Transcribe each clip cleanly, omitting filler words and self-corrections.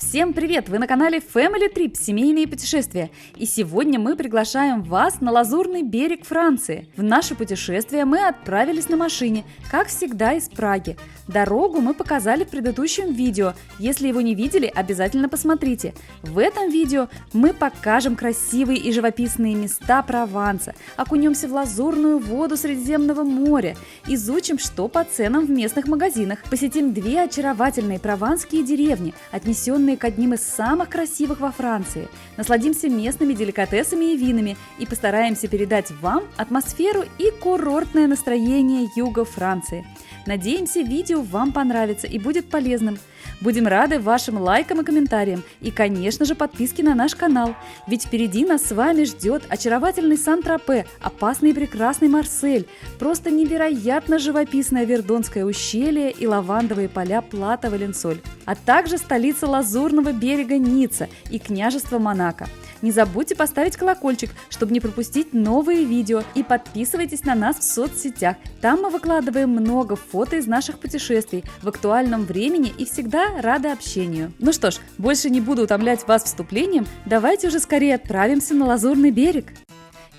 Всем привет! Вы на канале Family Trip, семейные путешествия. И сегодня мы приглашаем вас на Лазурный берег Франции. В наше путешествие мы отправились на машине, как всегда, из Праги. Дорогу мы показали в предыдущем видео. Если его не видели, обязательно посмотрите. В этом видео мы покажем красивые и живописные места Прованса, окунемся в лазурную воду Средиземного моря, изучим, что по ценам в местных магазинах, посетим две очаровательные прованские деревни, отнесенные к одним из самых красивых во Франции, насладимся местными деликатесами и винами и постараемся передать вам атмосферу и курортное настроение юга Франции. Надеемся, видео вам понравится и будет полезным. Будем рады вашим лайкам и комментариям и, конечно же, подписке на наш канал. Ведь впереди нас с вами ждет очаровательный Сан-Тропе, опасный и прекрасный Марсель, просто невероятно живописное Вердонское ущелье и лавандовые поля Плато-Валенсоль, а также столица Лазурного берега Ницца и княжество Монако. Не забудьте поставить колокольчик, чтобы не пропустить новые видео, и подписывайтесь на нас в соцсетях. Там мы выкладываем много фото из наших путешествий в актуальном времени и всегда рады общению. Ну что ж, больше не буду утомлять вас вступлением, давайте уже скорее отправимся на Лазурный берег.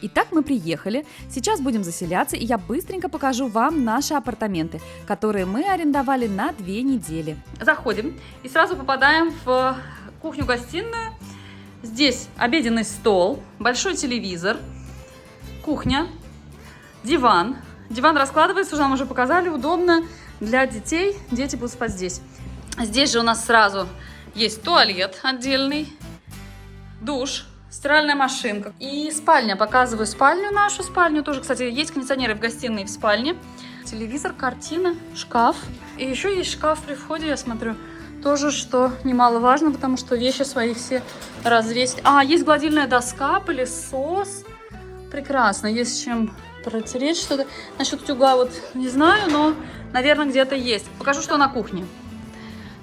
Итак, мы приехали, сейчас будем заселяться, и я быстренько покажу вам наши апартаменты, которые мы арендовали на 2 недели. Заходим и сразу попадаем в кухню-гостиную. Здесь обеденный стол, большой телевизор, кухня, диван. Диван раскладывается, уже нам уже показали, удобно для детей, дети будут спать здесь. Здесь же у нас сразу есть туалет отдельный, душ, стиральная машинка и спальня. Показываю спальню, нашу спальню тоже, кстати, есть кондиционеры в гостиной и в спальне. Телевизор, картина, шкаф. И еще есть шкаф при входе, я смотрю. Тоже, что немаловажно, потому что вещи свои все развесить. Есть гладильная доска, пылесос. Прекрасно, есть с чем протереть что-то. Насчет утюга вот не знаю, но, наверное, где-то есть. Покажу, что на кухне.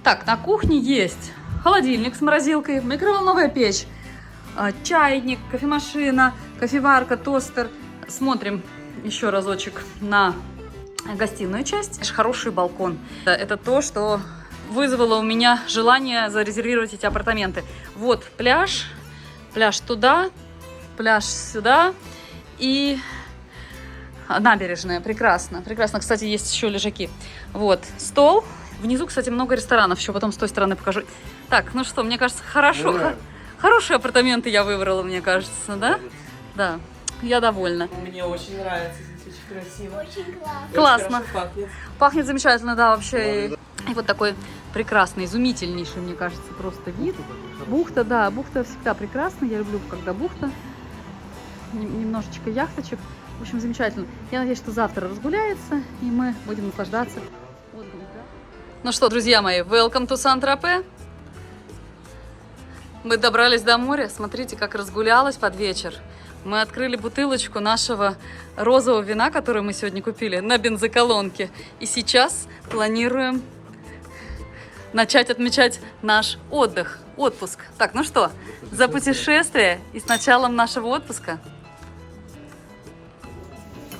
Так, на кухне есть холодильник с морозилкой, микроволновая печь, чайник, кофемашина, кофеварка, тостер. Смотрим еще разочек на гостиную часть. Хороший балкон. Это то, что вызвало у меня желание зарезервировать эти апартаменты. Вот пляж, пляж туда, пляж сюда и набережная. Прекрасно, прекрасно. Кстати, есть еще лежаки. Вот стол. Внизу, кстати, много ресторанов. Еще потом с той стороны покажу. Так, ну что, мне кажется, хорошо. Хорошие апартаменты я выбрала, мне кажется, да? Да, я довольна. Мне очень нравится, здесь очень красиво. Очень классно. Классно. Очень пахнет. Пахнет замечательно, да, вообще. И вот такой прекрасный, изумительнейший, мне кажется, просто вид. Бухта, да, бухта всегда прекрасна. Я люблю, когда бухта. Немножечко яхточек. В общем, замечательно. Я надеюсь, что завтра разгуляется, и мы будем наслаждаться. Ну что, друзья мои, welcome to Сан-Тропе. Мы добрались до моря. Смотрите, как разгулялась под вечер. Мы открыли бутылочку нашего розового вина, которое мы сегодня купили на бензоколонке. И сейчас планируем начать отмечать наш отпуск. Так, ну что, за путешествие и с началом нашего отпуска.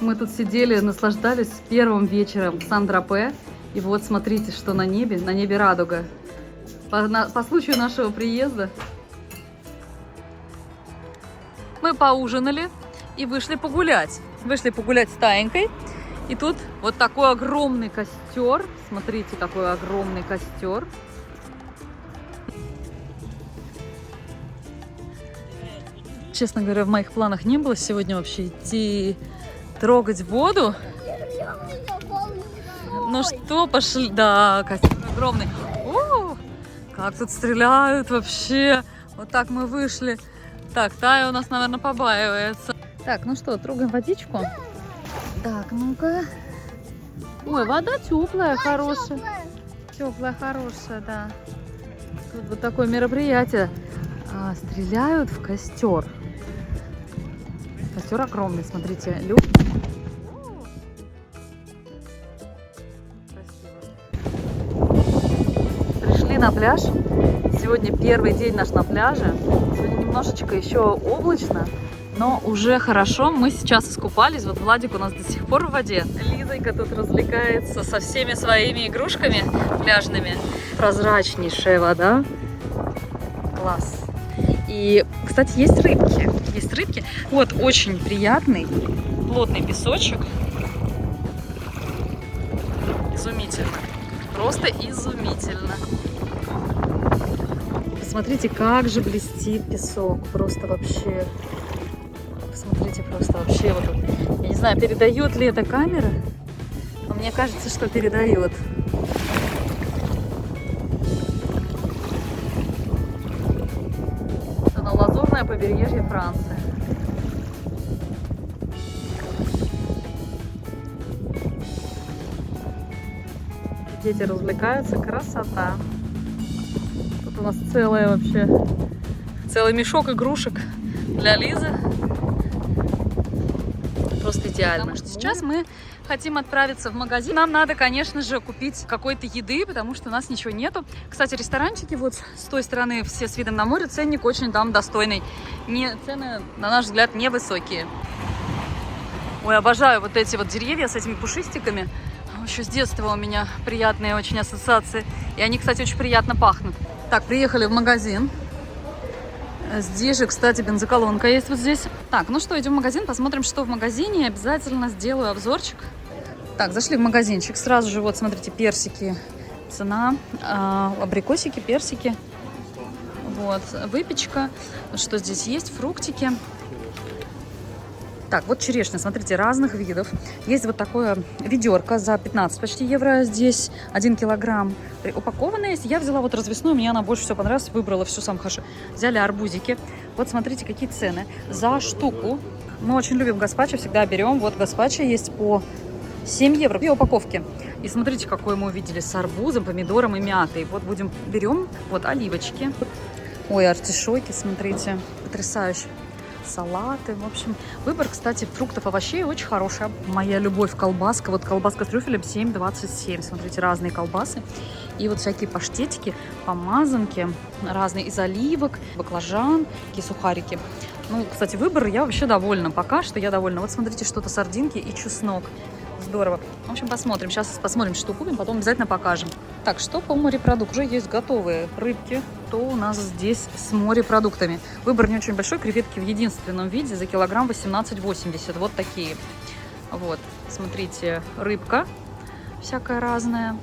Мы тут сидели, наслаждались первым вечером в Сан-Тропе. И вот смотрите, что на небе радуга. По случаю нашего приезда мы поужинали и вышли погулять. Вышли погулять с Таенькой. И тут вот такой огромный костер. Смотрите, какой огромный костер. Честно говоря, в моих планах не было сегодня вообще идти трогать воду. Ну что, пошли. Да, костер огромный. О, как тут стреляют вообще. Вот так мы вышли. Так, Тая у нас, наверное, побаивается. Так, ну что, трогаем водичку. Так, ну-ка. Ой, вода теплая, хорошая. Теплая, хорошая, да. Тут вот такое мероприятие. Стреляют в костер. Костер огромный, смотрите. Люк. Пришли на пляж. Сегодня первый день наш на пляже. Сегодня немножечко еще облачно, но уже хорошо. Мы сейчас искупались. Вот Владик у нас до сих пор в воде. Лизонька тут развлекается со всеми своими игрушками пляжными. Прозрачнейшая вода. Класс. И, кстати, есть рыбки. Есть рыбки. Вот очень приятный, плотный песочек. Изумительно. Просто изумительно. Посмотрите, как же блестит песок. Просто вообще. Посмотрите, просто вообще вот тут. Я не знаю, передает ли эта камера, но мне кажется, что передает. Это на лазурное побережье Франции. Дети развлекаются, красота. Тут у нас целый мешок игрушек для Лизы. Просто идеально. Потому что сейчас мы хотим отправиться в магазин. Нам надо, конечно же, купить какой-то еды, потому что у нас ничего нету. Кстати, ресторанчики вот с той стороны, все с видом на море, ценник очень там достойный. Цены, на наш взгляд, невысокие. Ой, обожаю вот эти вот деревья с этими пушистиками. Еще с детства у меня приятные очень ассоциации. И они, кстати, очень приятно пахнут. Так, приехали в магазин. Здесь же, кстати, бензоколонка есть вот здесь. Так, ну что, идем в магазин, посмотрим, что в магазине. Обязательно сделаю обзорчик. Так, зашли в магазинчик. Сразу же, вот, смотрите, персики. Цена. Абрикосики, персики. Вот, выпечка. Что здесь есть? Фруктики. Так, вот черешня, смотрите, разных видов. Есть вот такое ведерко за 15 почти евро. Здесь 1 килограмм. Упакованная есть. Я взяла вот развесную, мне она больше всего понравилась. Выбрала всю сам хорошо. Взяли арбузики. Вот смотрите, какие цены. За штуку. Мы очень любим гаспачо, всегда берем. Вот гаспачо есть по 7 евро. 2 упаковки. И смотрите, какой мы увидели с арбузом, помидором и мятой. Вот берем вот оливочки. Ой, артишоки, смотрите. Потрясающе. Салаты, в общем, выбор, кстати, фруктов, овощей очень хорошая. Моя любовь колбаска, вот колбаска с трюфелем 7,27, смотрите, разные колбасы. И вот всякие паштетики, помазанки, разные из оливок, баклажан, такие сухарики. Ну, кстати, выбор, я вообще довольна, пока что я довольна. Вот смотрите, что-то сардинки и чеснок. Здорово. В общем, посмотрим. Сейчас посмотрим, что купим, потом обязательно покажем. Так, что по морепродукту? Уже есть готовые рыбки. То у нас здесь с морепродуктами. Выбор не очень большой. Креветки в единственном виде за килограмм 18,80. Вот такие. Вот, смотрите, рыбка всякая разная.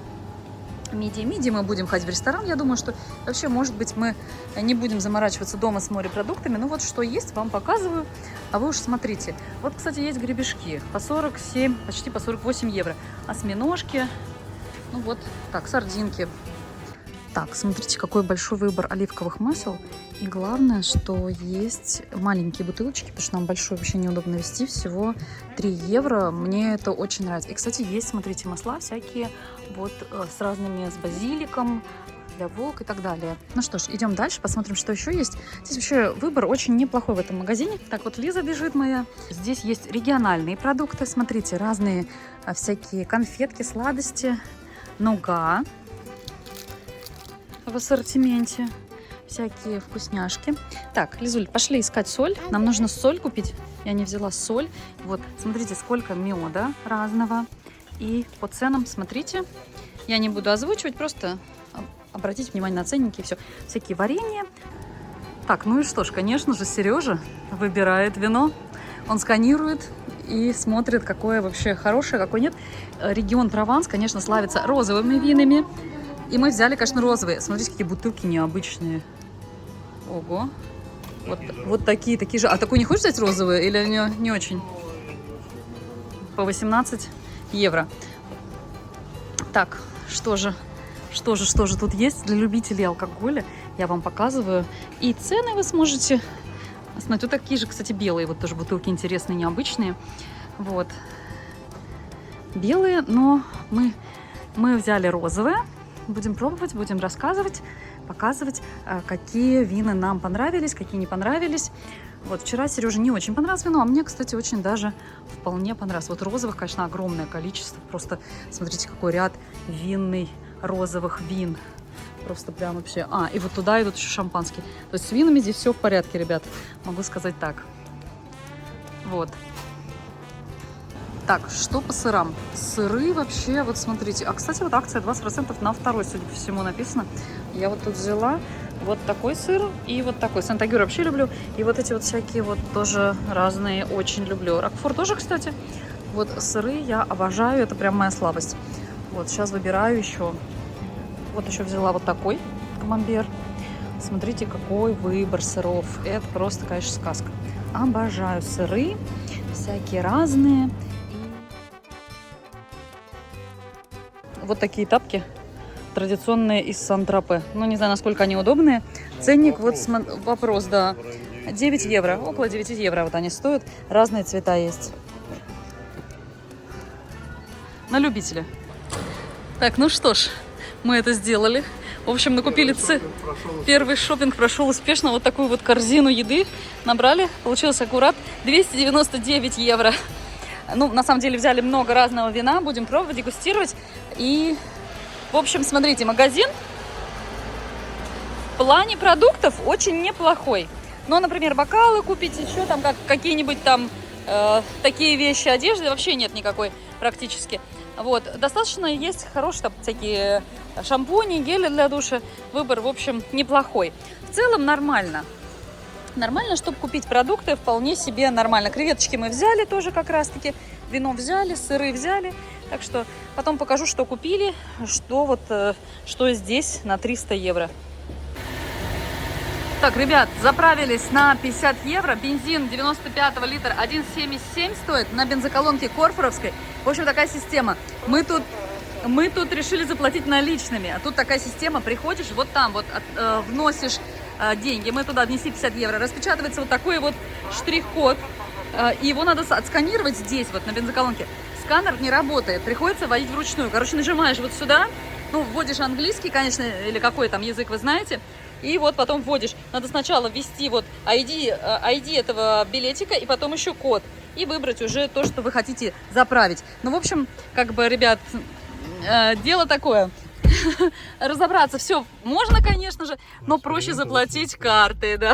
Мидии мы будем ходить в ресторан. Я думаю, что вообще, может быть, мы не будем заморачиваться дома с морепродуктами. Ну вот что есть, вам показываю. А вы уж смотрите. Вот, кстати, есть гребешки по 47, почти по 48 евро. Осьминожки. Ну вот, так, сардинки. Так, смотрите, какой большой выбор оливковых масел. И главное, что есть маленькие бутылочки, потому что нам большой вообще неудобно вести. Всего 3 евро. Мне это очень нравится. И, кстати, есть, смотрите, масла всякие вот с разными, с базиликом, для волк и так далее. Ну что ж, идем дальше, посмотрим, что еще есть. Здесь вообще выбор очень неплохой в этом магазине. Так, вот Лиза бежит моя. Здесь есть региональные продукты. Смотрите, разные всякие конфетки, сладости, нуга в ассортименте. Всякие вкусняшки. Так, Лизуль, пошли искать соль. Нам нужно соль купить. Я не взяла соль. Вот, смотрите, сколько меда разного. И по ценам, смотрите. Я не буду озвучивать, просто обратите внимание на ценники и все. Всякие варенья. Так, ну и что ж, конечно же, Сережа выбирает вино. Он сканирует и смотрит, какое вообще хорошее, какое нет. Регион Прованс, конечно, славится розовыми винами. И мы взяли, конечно, розовые. Смотрите, какие бутылки необычные. Ого. Вот такие же. А такой не хочешь взять розовые или не очень? По 18 евро. Так, что же тут есть для любителей алкоголя? Я вам показываю. И цены вы сможете... Смотрите, вот такие же, кстати, белые. Вот тоже бутылки интересные, необычные. Вот. Белые, но мы взяли розовые. Будем пробовать, будем рассказывать, показывать, какие вина нам понравились, какие не понравились. Вот вчера Сереже не очень понравилось вино, а мне, кстати, очень даже вполне понравилось. Вот розовых, конечно, огромное количество. Просто смотрите, какой ряд винный розовых вин. Просто прям вообще... и вот туда идут еще шампанские. То есть с винами здесь все в порядке, ребят. Могу сказать так. Вот. Так, что по сырам? Сыры вообще, вот смотрите. А, кстати, вот акция 20% на второй, судя по всему, написано. Я вот тут взяла. Вот такой сыр и вот такой. Сантагюр вообще люблю. И вот эти вот всякие вот тоже разные очень люблю. Рокфор тоже, кстати. Вот сыры я обожаю, это прям моя слабость. Вот сейчас выбираю еще. Вот еще взяла вот такой камамбер. Смотрите, какой выбор сыров. Это просто, конечно, сказка. Обожаю сыры, всякие разные. Вот такие тапки традиционные из Сан-Тропе. Ну, не знаю, насколько они удобные. Ценник, вот вопрос, да. 9 евро, около 9 евро вот они стоят. Разные цвета есть. На любителя. Так, ну что ж, мы это сделали. В общем, накупили первый шопинг прошел успешно. Вот такую вот корзину еды набрали. Получилось аккурат 299 евро. Ну, на самом деле взяли много разного вина. Будем пробовать, дегустировать. И, в общем, смотрите, магазин в плане продуктов очень неплохой. Но, например, бокалы купить, еще там какие-нибудь там такие вещи, одежды вообще нет никакой практически. Вот, достаточно есть хорошие там всякие шампуни, гели для душа. Выбор, в общем, неплохой. В целом нормально. Нормально, чтобы купить продукты, вполне себе нормально. Креветочки мы взяли тоже как раз-таки. Вино взяли, сыры взяли. Так что потом покажу, что купили, что здесь на 300 евро. Так, ребят, заправились на 50 евро. Бензин 95 литра 1,77 стоит на бензоколонке Корфоровской. В общем, такая система. Мы тут решили заплатить наличными. А тут такая система. Приходишь, вот там вот вносишь деньги. Мы туда внесли 50 евро. Распечатывается вот такой вот штрих-код. И его надо отсканировать здесь, вот на бензоколонке. Сканер не работает. Приходится вводить вручную. Короче, нажимаешь вот сюда. Ну, вводишь английский, конечно, или какой там язык вы знаете. И вот потом вводишь. Надо сначала ввести вот ID этого билетика и потом еще код. И выбрать уже то, что вы хотите заправить. Ну, в общем, как бы, ребят, дело такое. Разобраться все можно, конечно же, но проще заплатить картой, да.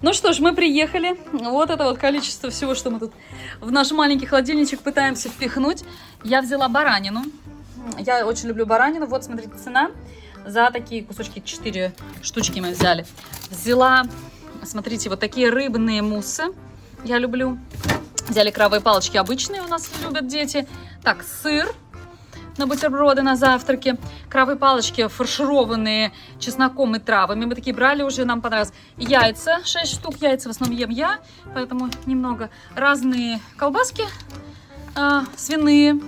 Ну что ж, мы приехали. Вот это вот количество всего, что мы тут в наш маленький холодильничек пытаемся впихнуть. Я взяла баранину. Я очень люблю баранину. Вот, смотрите, цена. За такие кусочки 4 штучки мы взяли. Взяла, смотрите, вот такие рыбные муссы. Я люблю. Взяли крабовые палочки обычные, у нас любят дети. Так, сыр на бутерброды на завтраке. Крабовые палочки фаршированные чесноком и травами. Мы такие брали уже, нам понравилось. Яйца, 6 штук. Яйца в основном ем я, поэтому немного. Разные колбаски свиные.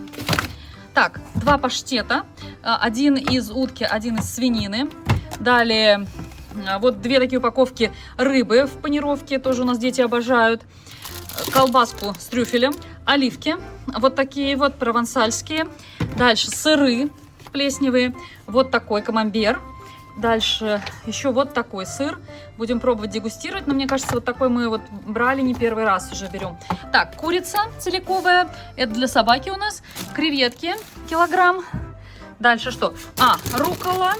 Так, 2 паштета. Один из утки, один из свинины. Далее вот 2 такие упаковки рыбы в панировке. Тоже у нас дети обожают. Колбаску с трюфелем. Оливки. Вот такие вот провансальские. Дальше сыры плесневые. Вот такой камамбер. Дальше еще вот такой сыр. Будем пробовать дегустировать. Но мне кажется, вот такой мы вот брали не первый раз уже берем. Так, курица целиковая. Это для собаки у нас. Креветки килограмм. Дальше что? Руккола.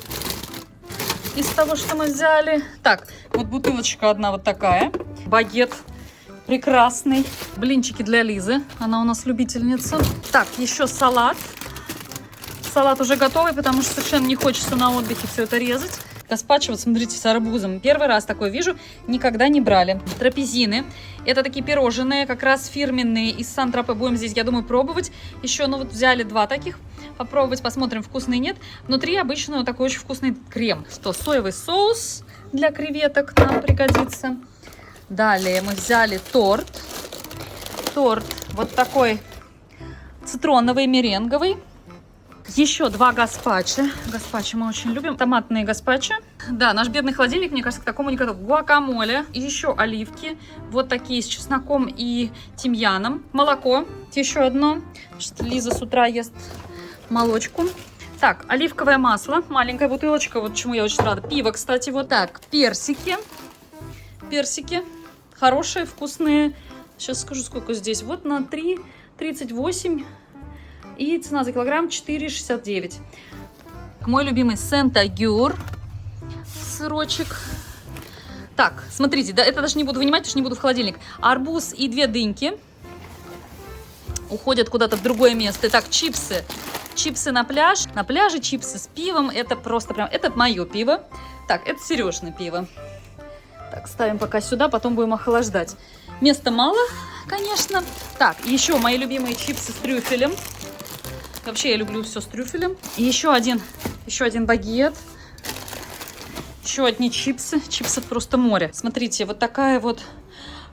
Из того, что мы взяли. Так, вот бутылочка одна вот такая. Багет прекрасный. Блинчики для Лизы. Она у нас любительница. Так, еще салат. Салат уже готовый, потому что совершенно не хочется на отдыхе все это резать. Гаспачо, вот смотрите, с арбузом. Первый раз такое вижу, никогда не брали. Трапезины. Это такие пирожные, как раз фирменные из Сан-Тропе. Будем здесь, я думаю, пробовать. Еще, ну вот взяли 2 таких. Попробовать, посмотрим, вкусные нет. Внутри обычно вот такой очень вкусный крем. Что, соевый соус для креветок нам пригодится. Далее мы взяли торт. Торт вот такой цитроновый, меренговый. Еще 2 гаспачо. Гаспачо мы очень любим. Томатные гаспачо. Да, наш бедный холодильник, мне кажется, к такому не готов. Гуакамоле. И еще оливки. Вот такие с чесноком и тимьяном. Молоко. Еще одно. Лиза с утра ест молочку. Так, оливковое масло. Маленькая бутылочка. Вот чему я очень рада. Пиво, кстати. Вот так. Персики. Персики. Хорошие, вкусные. Сейчас скажу, сколько здесь. Вот на 3,38. И цена за килограмм 4,69. Мой любимый Сантагюр. Сырочек. Так, смотрите, да, это даже не буду вынимать, потому что не буду в холодильник. Арбуз и 2 дыньки. Уходят куда-то в другое место. Итак, чипсы. Чипсы на пляж. На пляже чипсы с пивом. Это просто прям, это мое пиво. Так, это Сережное пиво. Так, ставим пока сюда, потом будем охлаждать. Места мало, конечно. Так, еще мои любимые чипсы с трюфелем. Вообще я люблю все с трюфелем. И еще один багет. Еще одни чипсы. Чипсов просто море. Смотрите, вот такая вот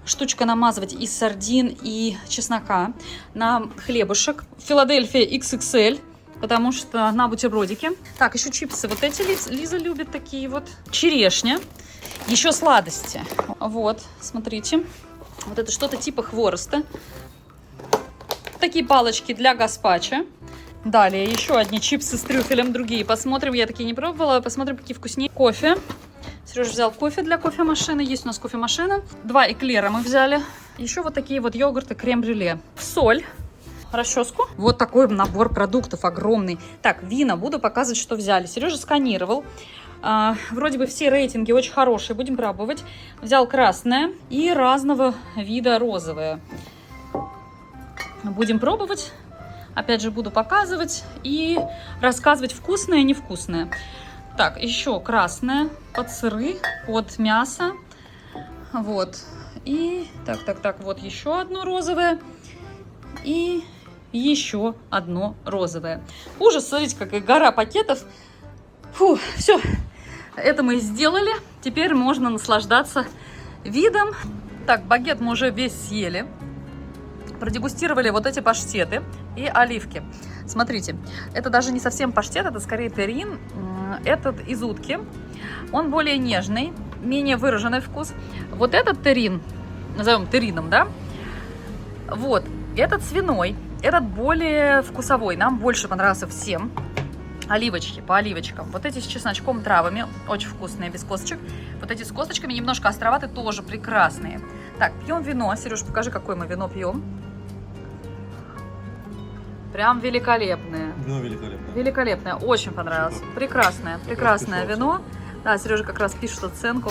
штучка намазывать из сардин и чеснока на хлебушек. Филадельфия XXL, потому что на бутербродике. Так, еще чипсы. Вот эти Лиза любит такие вот. Черешня. Еще сладости. Вот, смотрите. Вот это что-то типа хвороста. Такие палочки для гаспачо. Далее еще одни чипсы с трюфелем, другие. Посмотрим, я такие не пробовала. Посмотрим, какие вкуснее. Кофе. Сережа взял кофе для кофемашины. Есть у нас кофемашина. 2 эклера мы взяли. Еще вот такие вот йогурты, крем-брюле. Соль. Расческу. Вот такой набор продуктов огромный. Так, вина. Буду показывать, что взяли. Сережа сканировал. Вроде бы все рейтинги очень хорошие. Будем пробовать. Взял красное и разного вида розовое. Будем пробовать. Опять же, буду показывать и рассказывать, вкусное и невкусное. Так, еще красное под сыры, под мясо. Вот. И так, вот еще одно розовое. И еще одно розовое. Ужас, смотрите, какая гора пакетов. Фу, все. Это мы сделали. Теперь можно наслаждаться видом. Так, багет мы уже весь съели. Продегустировали вот эти паштеты и оливки. Смотрите, это даже не совсем паштет, это скорее террин. Этот из утки. Он более нежный, менее выраженный вкус. Вот этот террин, назовем террином, да? Вот, этот свиной, этот более вкусовой. Нам больше понравился всем. Оливочки, по оливочкам. Вот эти с чесночком, травами, очень вкусные, без косточек. Вот эти с косточками, немножко островатые, тоже прекрасные. Так, пьем вино. Сереж, покажи, какое мы вино пьем. Прям великолепное. Вино великолепное. Великолепное, очень понравилось. Прекрасное, прекрасное вино. Да, Сережа как раз пишет оценку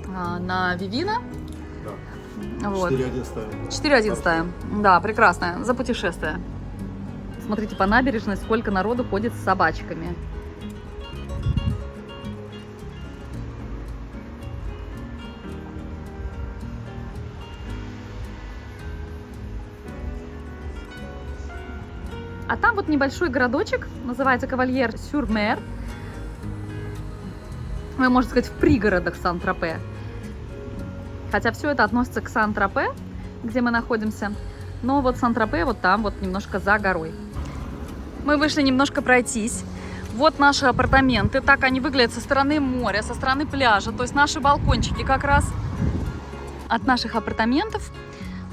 на Вивино. Да. Вот. 4-1 ставим. 4-1 ставим. Да, прекрасное. За путешествие. Смотрите, по набережной сколько народу ходит с собачками. А там вот небольшой городочек, называется Кавальер-сюр-Мер. Мы, можно сказать, в пригородах Сан-Тропе. Хотя все это относится к Сан-Тропе, где мы находимся. Но вот Сан-Тропе вот там, вот немножко за горой. Мы вышли немножко пройтись. Вот наши апартаменты. Так они выглядят со стороны моря, со стороны пляжа. То есть наши балкончики как раз. От наших апартаментов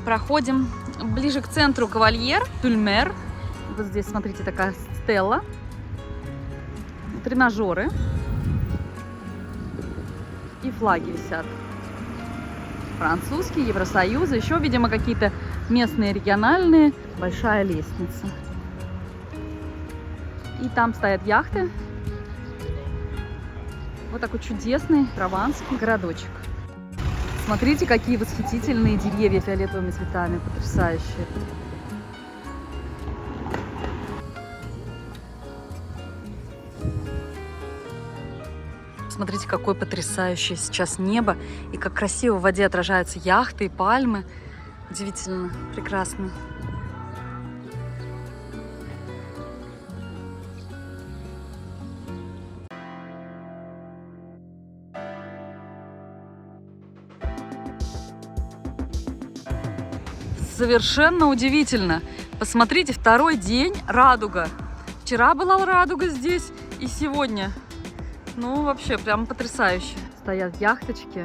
проходим ближе к центру Кавальер-сюр-Мер. Вот здесь, смотрите, такая стелла. Тренажеры. И флаги висят. Французские, Евросоюза. Еще, видимо, какие-то местные, региональные. Большая лестница. И там стоят яхты. Вот такой чудесный прованский городочек. Смотрите, какие восхитительные деревья фиолетовыми цветами. Потрясающие. Смотрите, какое потрясающее сейчас небо. И как красиво в воде отражаются яхты и пальмы. Удивительно, прекрасно. Совершенно удивительно. Посмотрите, второй день радуга. Вчера была радуга здесь и сегодня. Ну, вообще, прям потрясающе. Стоят яхточки.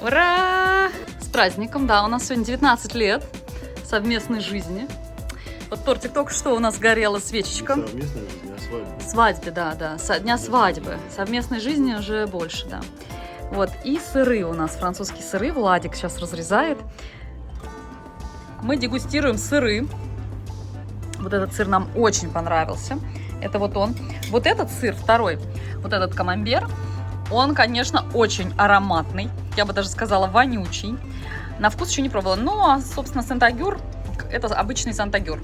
Ура! С праздником, да, у нас сегодня 19 лет совместной жизни. Вот тортик только что у нас горела свечечка. Совместная жизнь, а свадьба? Свадьбе, да. Со дня свадьбы. Совместной жизни уже больше, да. Вот, и сыры у нас, французские сыры. Владик сейчас разрезает. Мы дегустируем сыры. Вот этот сыр нам очень понравился. Это вот он. Вот этот сыр, второй, вот этот камамбер, он, конечно, очень ароматный. Я бы даже сказала, вонючий. На вкус еще не пробовала. Ну, а, собственно, Сантагюр, это обычный Сантагюр.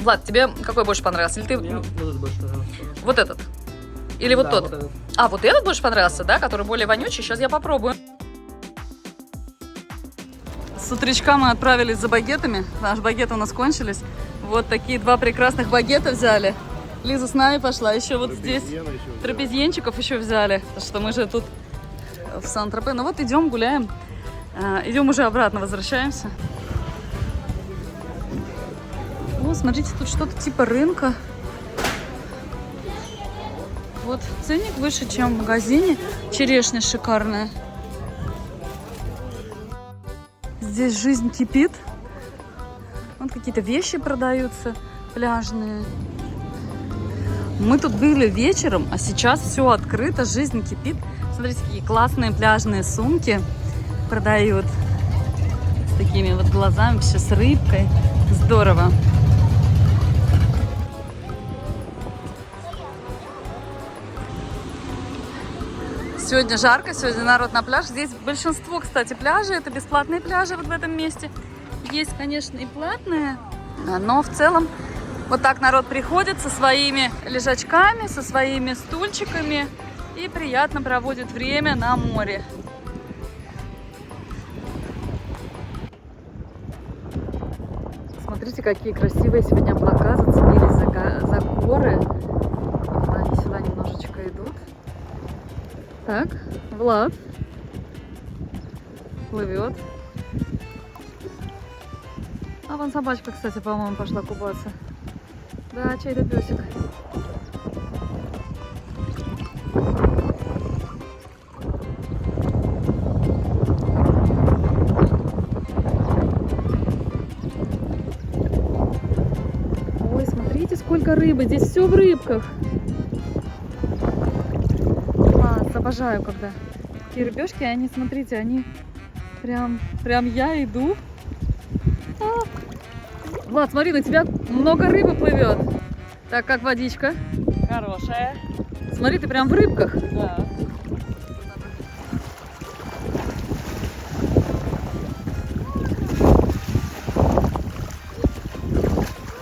Влад, тебе какой больше понравился? Или ты... Мне вот этот больше понравился. Вот этот? Или вот Да, тот? вот этот. А, вот этот больше понравился, да? Который более вонючий. Сейчас я попробую. С утречка мы отправились за багетами. Наши багеты у нас кончились. Вот такие 2 прекрасных багета взяли. Лиза с нами пошла. Еще вот здесь Трапезьена еще взяла. трапезьенчиков еще взяли. Потому что мы же тут в Сан-Тропе. Ну вот идем, гуляем. Идем уже обратно, возвращаемся. О, смотрите, тут что-то типа рынка. Вот ценник выше, чем в магазине. Черешня шикарная. Здесь жизнь кипит. Вот какие-то вещи продаются пляжные. Мы тут были вечером, а сейчас все открыто, жизнь кипит. Смотрите, какие классные пляжные сумки продают. С такими вот глазами, вообще с рыбкой. Здорово. Сегодня жарко, сегодня народ на пляж. Здесь большинство, кстати, пляжей, это бесплатные пляжи вот в этом месте. Есть, конечно, и платные, но в целом вот так народ приходит со своими лежачками, со своими стульчиками и приятно проводит время на море. Смотрите, какие красивые сегодня облака зацепились за горы. Вот они сюда немножечко идут. Так, Влад плывет. А вон собачка, кстати, по-моему, пошла купаться. Да, чей-то песик. Ой, смотрите, сколько рыбы. Здесь все в рыбках. Класс, обожаю, когда такие рыбешки, они, смотрите, они прям я иду. Влад, смотри, на тебя много рыбы плывет. Так, как водичка? Хорошая. Смотри, ты прям в рыбках. Да.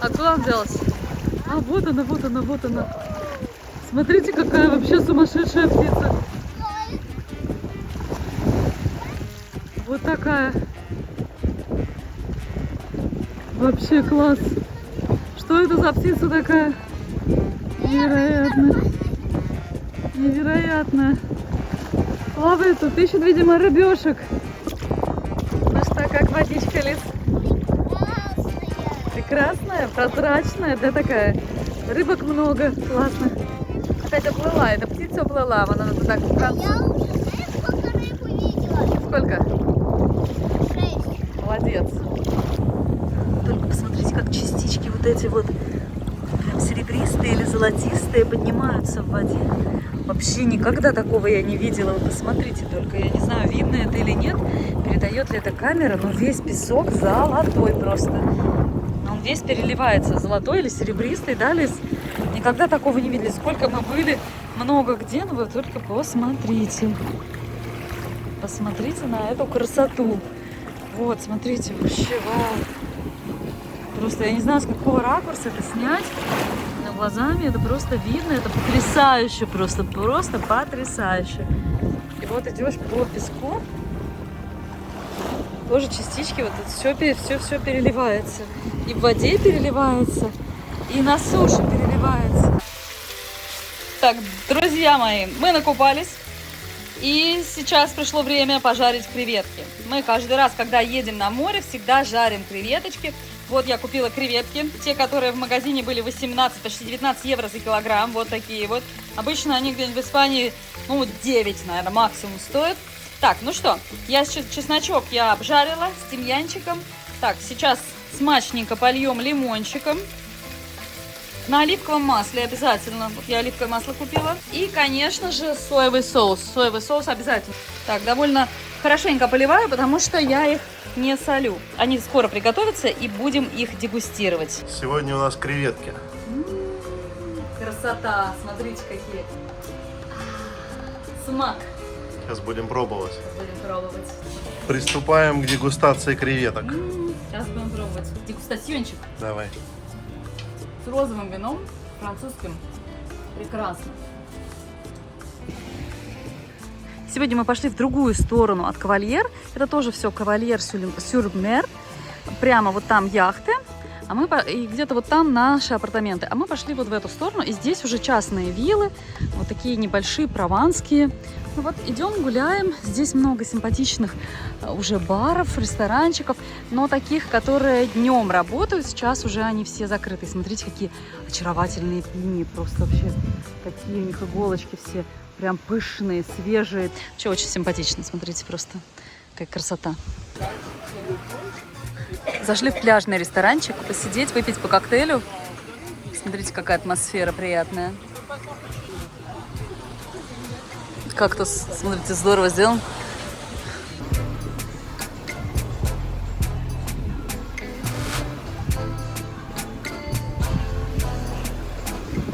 А куда он делся? А, вот она, вот она, вот она. Смотрите, какая вообще сумасшедшая птица. Вот такая. Вообще класс. Что это за птица такая? Невероятно. Невероятно. Плавает тут, ищет, видимо, рыбешек. Ну что, как водичка, Лиз? Прекрасная, прозрачная, да, такая. Рыбок много, классно. Опять уплыла, эта птица уплыла, вон она туда к концу. Я уже, сколько рыб увидела? Сколько? 6. Молодец. Только посмотрите, как частички вот эти вот прям серебристые или золотистые поднимаются в воде. Вообще никогда такого я не видела. Вы посмотрите только, я не знаю, видно это или нет, передает ли эта камера, но весь песок золотой просто. Он весь переливается, золотой или серебристый, да, Лиз? Никогда такого не видели. Сколько мы были, много где, но вы только посмотрите. Посмотрите на эту красоту. Вот, смотрите, вообще, вау. Просто я не знаю, с какого ракурса это снять. Но глазами это просто видно. Это потрясающе, просто потрясающе. И вот идешь по песку. Тоже частички, вот это все переливается. И в воде переливается, и на суше переливается. Так, друзья мои, мы накупались. И сейчас пришло время пожарить креветки. Мы каждый раз, когда едем на море, всегда жарим креветочки. Вот я купила креветки. Те, которые в магазине были 18, почти 19 евро за килограмм. Вот такие вот. Обычно они где-нибудь в Испании, 9, наверное, максимум стоят. Так, ну что, чесночок я обжарила с тимьянчиком. Так, сейчас смачненько польем лимончиком. На оливковом масле обязательно. Вот я оливковое масло купила. И, конечно же, соевый соус. Соевый соус обязательно. Так, довольно хорошенько поливаю, потому что я их не солю. Они скоро приготовятся, и будем их дегустировать. Сегодня у нас креветки. Красота! Смотрите, какие. Смак. Сейчас будем пробовать. Будем пробовать. Приступаем к дегустации креветок. Сейчас будем пробовать. Дегустациончик Давай. с розовым вином, французским. Прекрасно. Сегодня мы пошли в другую сторону от Кавальер. Это тоже все Кавальер-сюр-Мер. Прямо вот там яхты. И где-то вот там наши апартаменты. А мы пошли вот в эту сторону. И здесь уже частные виллы. Вот такие небольшие, прованские. Ну вот идем, гуляем. Здесь много симпатичных уже баров, ресторанчиков. Но таких, которые днем работают. Сейчас уже они все закрыты. Смотрите, какие очаровательные пиньи. Просто вообще такие у них иголочки все. Прям пышные, свежие. Вообще очень симпатично. Смотрите, просто какая красота. Зашли в пляжный ресторанчик, посидеть, выпить по коктейлю. Смотрите, какая атмосфера приятная. Кактус, смотрите, здорово сделан.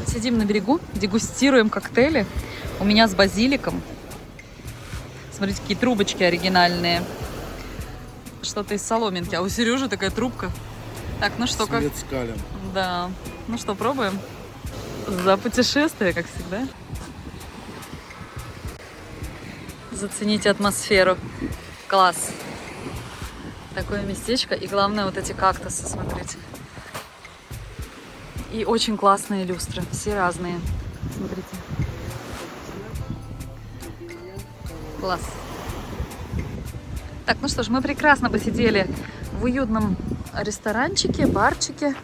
Сидим на берегу, дегустируем коктейли. У меня с базиликом. Смотрите, какие трубочки оригинальные. Что-то из соломинки. А у Сережи такая трубка. Так, ну что, как? Свет скален. Да. Ну что, пробуем? За путешествие, как всегда. Зацените атмосферу. Класс. Такое местечко. И главное, вот эти кактусы, смотрите. И очень классные люстры. Все разные. Смотрите. Класс. Так, ну что ж, мы прекрасно посидели в уютном ресторанчике, барчике.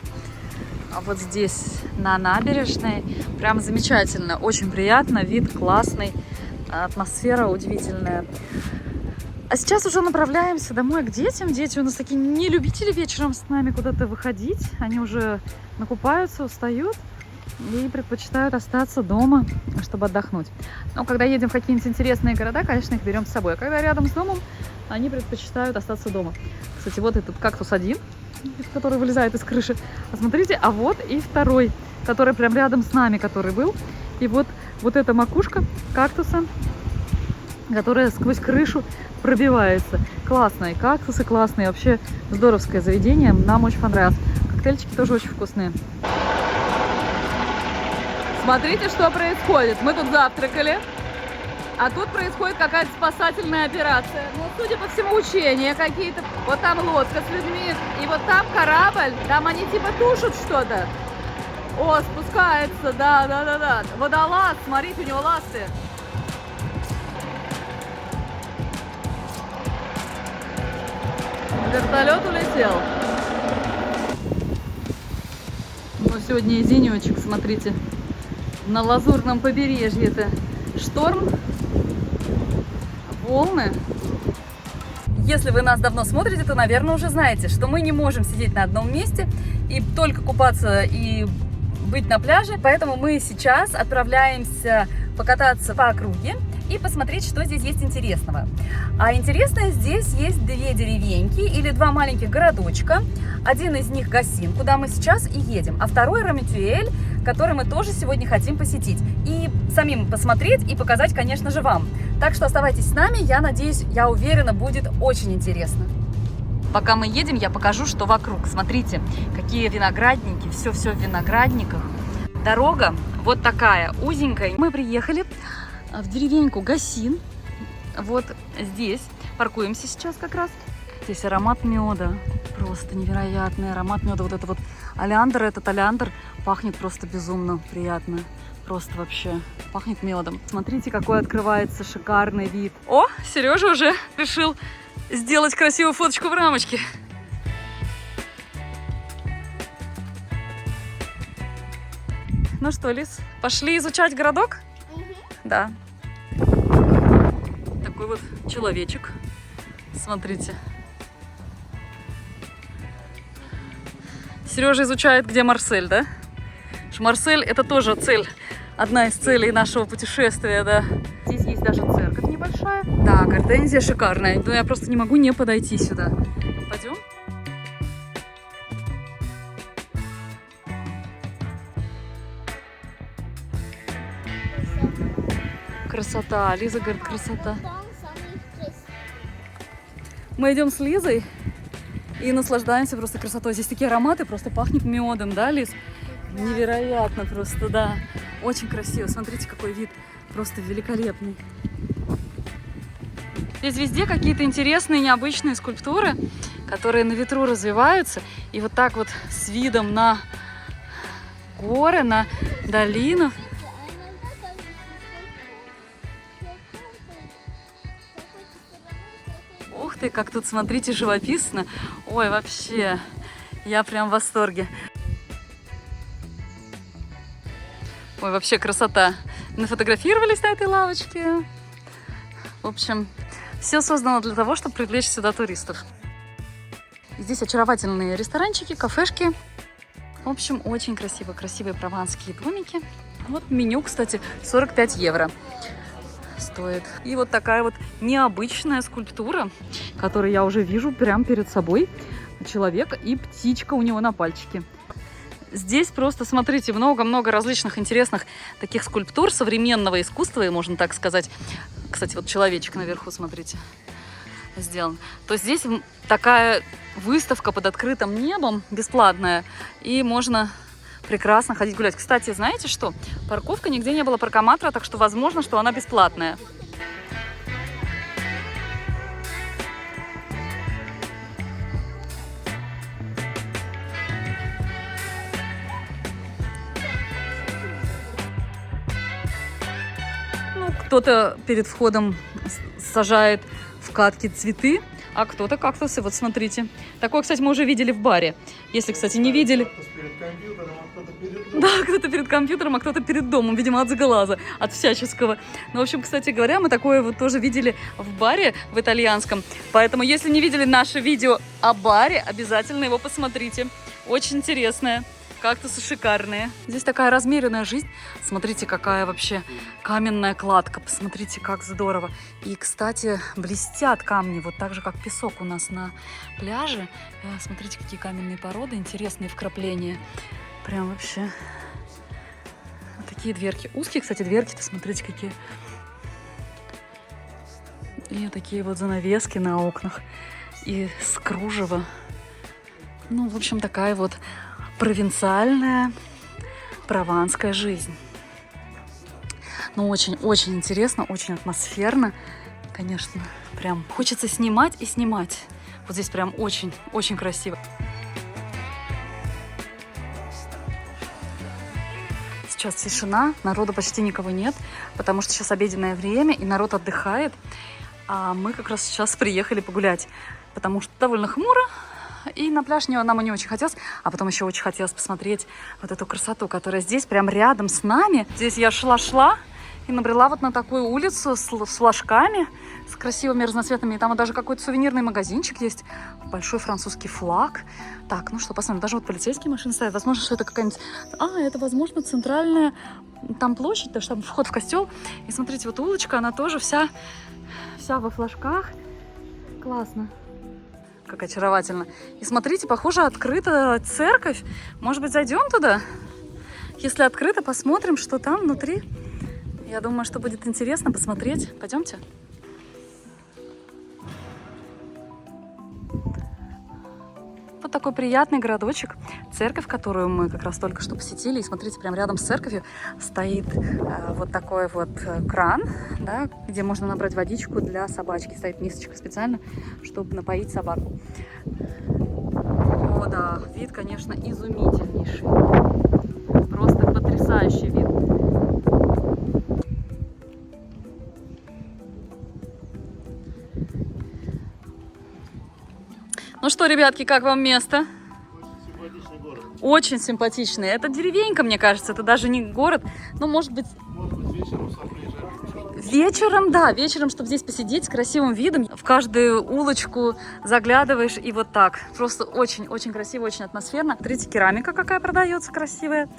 А вот здесь, на набережной. Прям замечательно, очень приятно, вид классный, атмосфера удивительная. А сейчас уже направляемся домой к детям. Дети у нас такие не любители вечером с нами куда-то выходить. Они уже накупаются, устают и предпочитают остаться дома, чтобы отдохнуть. Но когда едем в какие-нибудь интересные города, конечно, их берем с собой. А когда рядом с домом, они предпочитают остаться дома. Кстати, вот этот кактус один, который вылезает из крыши. А смотрите, а вот и второй, который прям рядом с нами, который был. И вот эта макушка кактуса, которая сквозь крышу пробивается. Классные кактусы, классные. Вообще здоровское заведение. Нам очень понравилось. Коктейльчики тоже очень вкусные. Смотрите, что происходит. Мы тут завтракали, а тут происходит какая-то спасательная операция. Ну, судя по всему, учения какие-то. Вот там лодка с людьми, и вот там корабль. Там они типа тушат что-то. О, спускается, да. Водолаз, смотрите, у него ласты. Вертолет улетел. Ну, сегодня и денечек, смотрите. На лазурном побережье это шторм, волны. Если вы нас давно смотрите, то, наверное, уже знаете, что мы не можем сидеть на одном месте и только купаться и быть на пляже. Поэтому мы сейчас отправляемся покататься по округе и посмотреть, что здесь есть интересного. А интересное, здесь есть две деревеньки или два маленьких городочка. Один из них Гассин, куда мы сейчас и едем, а второй Рамитюэль, который мы тоже сегодня хотим посетить. И самим посмотреть и показать, конечно же, вам. Так что оставайтесь с нами, я надеюсь, я уверена, будет очень интересно. Пока мы едем, я покажу, что вокруг. Смотрите, какие виноградники, все в виноградниках. Дорога вот такая, узенькая. Мы приехали в деревеньку Гассин. Вот здесь. Паркуемся сейчас как раз. Здесь аромат меда. Просто невероятный аромат меда. Вот это вот олеандр, этот олеандр пахнет просто безумно приятно. Просто вообще пахнет медом. Смотрите, какой открывается шикарный вид. О, Сережа уже решил сделать красивую фоточку в рамочке. Ну что, Лиз, пошли изучать городок? Да. Такой вот человечек. Смотрите. Сережа изучает, где Марсель, да? Потому что Марсель — это тоже цель, одна из целей нашего путешествия, да. Здесь есть даже церковь небольшая. Да, гортензия шикарная. Но я просто не могу не подойти сюда. Пойдем? Красота. Лиза говорит, красота. Мы идем с Лизой и наслаждаемся просто красотой. Здесь такие ароматы, просто пахнет медом, да, Лиз? Невероятно просто, да. Очень красиво. Смотрите, какой вид. Просто великолепный. Здесь везде какие-то интересные, необычные скульптуры, которые на ветру развиваются. И вот так вот с видом на горы, на долину. Ух ты, как тут, смотрите, живописно. Ой, вообще, я прям в восторге. Ой, вообще красота. Нафотографировались на этой лавочке. В общем, все создано для того, чтобы привлечь сюда туристов. Здесь очаровательные ресторанчики, кафешки. В общем, очень красиво. Красивые прованские домики. Вот меню, кстати, 45 евро стоит. И вот такая вот необычная скульптура, которую я уже вижу прямо перед собой. Человек и птичка у него на пальчике. Здесь просто, смотрите, много-много различных интересных таких скульптур современного искусства, можно так сказать. Кстати, вот человечек наверху, смотрите, сделан. То есть здесь такая выставка под открытым небом, бесплатная, и можно прекрасно ходить гулять. Кстати, знаете что? Парковка, нигде не было паркоматора, так что возможно, что она бесплатная. Кто-то перед входом сажает в катки цветы, а кто-то кактусы. Вот смотрите. Такое, кстати, мы уже видели в баре. Если, кстати, не видели... Да, кто-то перед компьютером, а кто-то перед домом. Видимо, от сглаза, от всяческого. Ну, в общем, кстати говоря, мы такое вот тоже видели в баре, в итальянском. Поэтому, если не видели наше видео о баре, обязательно его посмотрите. Очень интересное. Кактусы шикарные. Здесь такая размеренная жизнь. Смотрите, какая вообще каменная кладка. Посмотрите, как здорово. И, кстати, блестят камни, вот так же, как песок у нас на пляже. Смотрите, какие каменные породы, интересные вкрапления. Прям вообще вот такие дверки. Узкие, кстати, дверки-то, смотрите, какие. И такие вот занавески на окнах. И с кружева. Ну, в общем, такая вот провинциальная прованская жизнь. Ну, очень-очень интересно, очень атмосферно. Конечно, прям хочется снимать и снимать. Вот здесь прям очень-очень красиво. Сейчас тишина, народу почти никого нет, потому что сейчас обеденное время, и народ отдыхает. А мы как раз сейчас приехали погулять, потому что довольно хмуро. И на пляж нам и не очень хотелось, а потом еще очень хотелось посмотреть вот эту красоту, которая здесь прям рядом с нами. Здесь я шла и набрела вот на такую улицу с флажками, с красивыми разноцветными. И там вот даже какой-то сувенирный магазинчик есть, большой французский флаг. Так, ну что, посмотрим, даже вот полицейские машины стоят. Возможно, что это какая-нибудь... это, возможно, центральная там площадь, потому что там вход в костел. И смотрите, вот улочка, она тоже вся во флажках. Классно. Как очаровательно. И смотрите, похоже, открыта церковь. Может быть, зайдем туда? Если открыто, посмотрим, что там внутри. Я думаю, что будет интересно посмотреть. Пойдемте. Вот такой приятный городочек. Церковь, которую мы как раз только что посетили. И смотрите, прямо рядом с церковью стоит вот такой вот кран, да, где можно набрать водичку для собачки. Стоит мисочка специально, чтобы напоить собаку. О, да, вид, конечно, изумительнейший. Просто потрясающий вид. Ну что, ребятки, как вам место? Симпатичный город. Очень симпатичный. Это деревенька, мне кажется, это даже не город. Ну, может быть, вечером сам приезжаем. вечером, да, вечером, чтобы здесь посидеть с красивым видом. В каждую улочку заглядываешь и вот так. Просто очень-очень красиво, очень атмосферно. Смотрите, керамика какая продается красивая.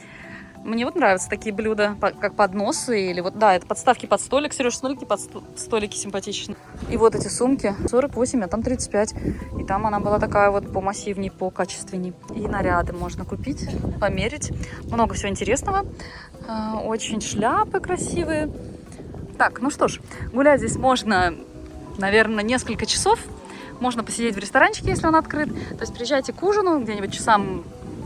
Мне вот нравятся такие блюда, как подносы или вот, да, это подставки под столик. Сереж, смотрите, под столики симпатичные. И вот эти сумки 48, а там 35. И там она была такая вот помассивней, покачественней. И наряды можно купить, померить. Много всего интересного. Очень шляпы красивые. Так, ну что ж, гулять здесь можно, наверное, несколько часов. Можно посидеть в ресторанчике, если он открыт. То есть приезжайте к ужину где-нибудь часам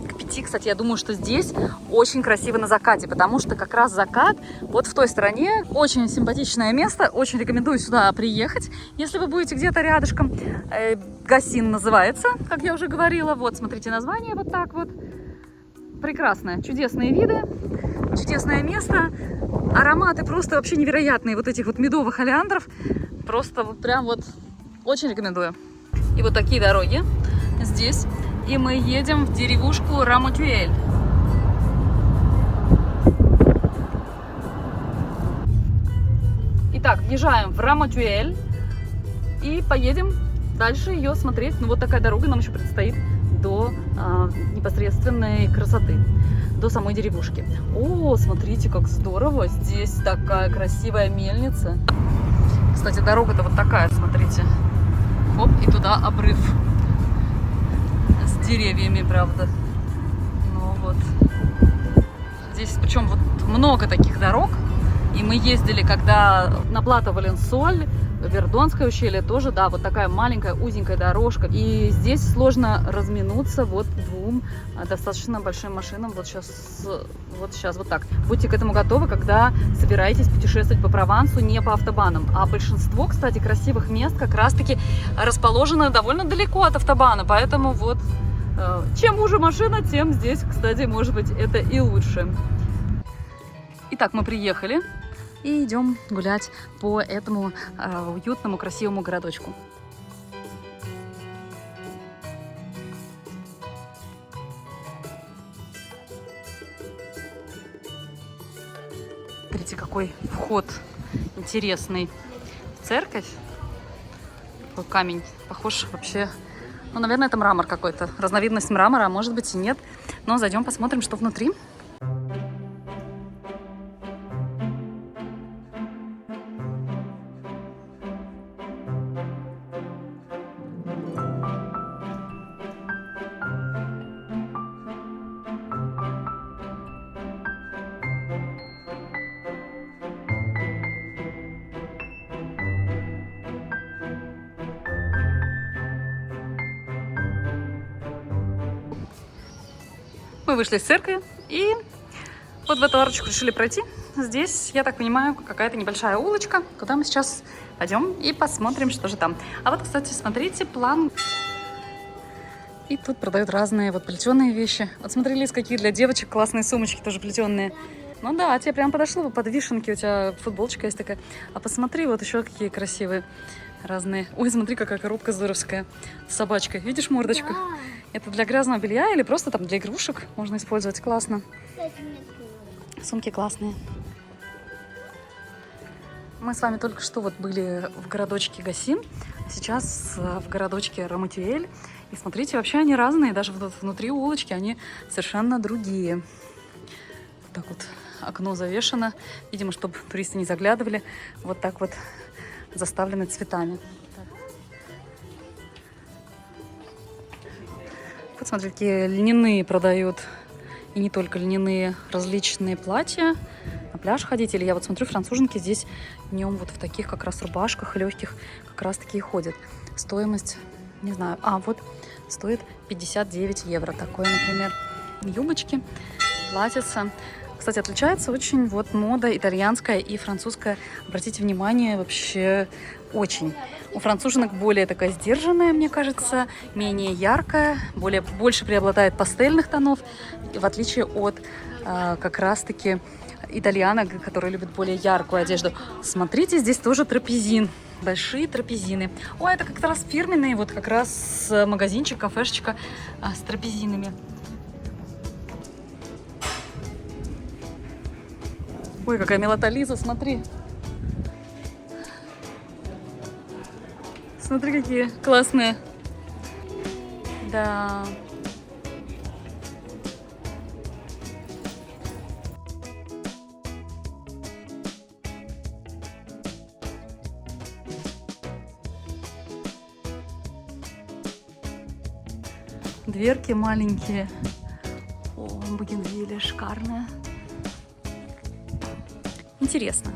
к 5. Кстати, я думаю, что здесь очень красиво на закате, потому что как раз закат вот в той стороне. Очень симпатичное место. Очень рекомендую сюда приехать, если вы будете где-то рядышком. Гассин называется, как я уже говорила. Вот, смотрите название, вот так вот. Прекрасное, чудесные виды, чудесное место. Ароматы просто вообще невероятные вот этих вот медовых олеандров. Просто вот прям вот очень рекомендую. И вот такие дороги здесь. И мы едем в деревушку Рамотюэль. Итак, въезжаем в Рамотюэль и поедем дальше ее смотреть. Ну вот такая дорога нам еще предстоит до непосредственной красоты, до самой деревушки. О, смотрите, как здорово! Здесь такая красивая мельница. Кстати, дорога-то вот такая, смотрите. Оп, и туда обрыв. С деревьями, правда. Ну вот. Здесь причем вот много таких дорог. И мы ездили, когда на Плато Валенсоль, Вердонское ущелье тоже, да, вот такая маленькая узенькая дорожка. И здесь сложно разминуться вот двум достаточно большим машинам. Вот сейчас вот так. Будьте к этому готовы, когда собираетесь путешествовать по Провансу, не по автобанам. А большинство, кстати, красивых мест как раз-таки расположено довольно далеко от автобана. Поэтому вот чем уже машина, тем здесь, кстати, может быть, это и лучше. Итак, мы приехали. И идем гулять по этому уютному, красивому городочку. Смотрите, какой вход интересный в церковь. Такой камень, похож вообще... Ну, наверное, это мрамор какой-то. Разновидность мрамора, а может быть и нет. Но зайдем, посмотрим, что внутри. Мы вышли из церкви и вот в эту арочку решили пройти. Здесь, я так понимаю, какая-то небольшая улочка, куда мы сейчас пойдем и посмотрим, что же там. А вот, кстати, смотрите, план. И тут продают разные вот плетеные вещи. Вот смотри, Лиз, какие для девочек классные сумочки тоже плетеные. Ну да, тебе прям подошло, под вишенки у тебя футболочка есть такая. А посмотри, вот еще какие красивые разные. Ой, смотри, какая коробка здоровская с собачкой. Видишь мордочку? Да. Это для грязного белья или просто там для игрушек можно использовать. Классно. Сумки классные. Мы с вами только что вот были в городочке Гассин, а сейчас в городочке Рамотюэль. И смотрите, вообще они разные, даже вот внутри улочки они совершенно другие. Вот так вот окно завешено, видимо, чтобы туристы не заглядывали. Вот так вот заставлены цветами. Вот смотрите, какие льняные продают. И не только льняные, различные платья. На пляж ходить. Или я вот смотрю, француженки здесь днем вот в таких как раз рубашках легких как раз таки и ходят. Стоимость, не знаю, вот стоит 59 евро. Такое, например, юбочки, платьица. Кстати, отличается очень вот мода итальянская и французская. Обратите внимание, вообще очень. У француженок более такая сдержанная, мне кажется, менее яркая, больше преобладает пастельных тонов, в отличие от как раз-таки итальянок, которые любят более яркую одежду. Смотрите, здесь тоже трапезин. Большие трапезины. Ой, это как раз фирменные, вот как раз магазинчик, кафешечка с трапезинами. Ой, какая милота, Лиза, смотри. Смотри, какие классные. Да. Дверки маленькие. О, бугенвилля шикарная. Интересно.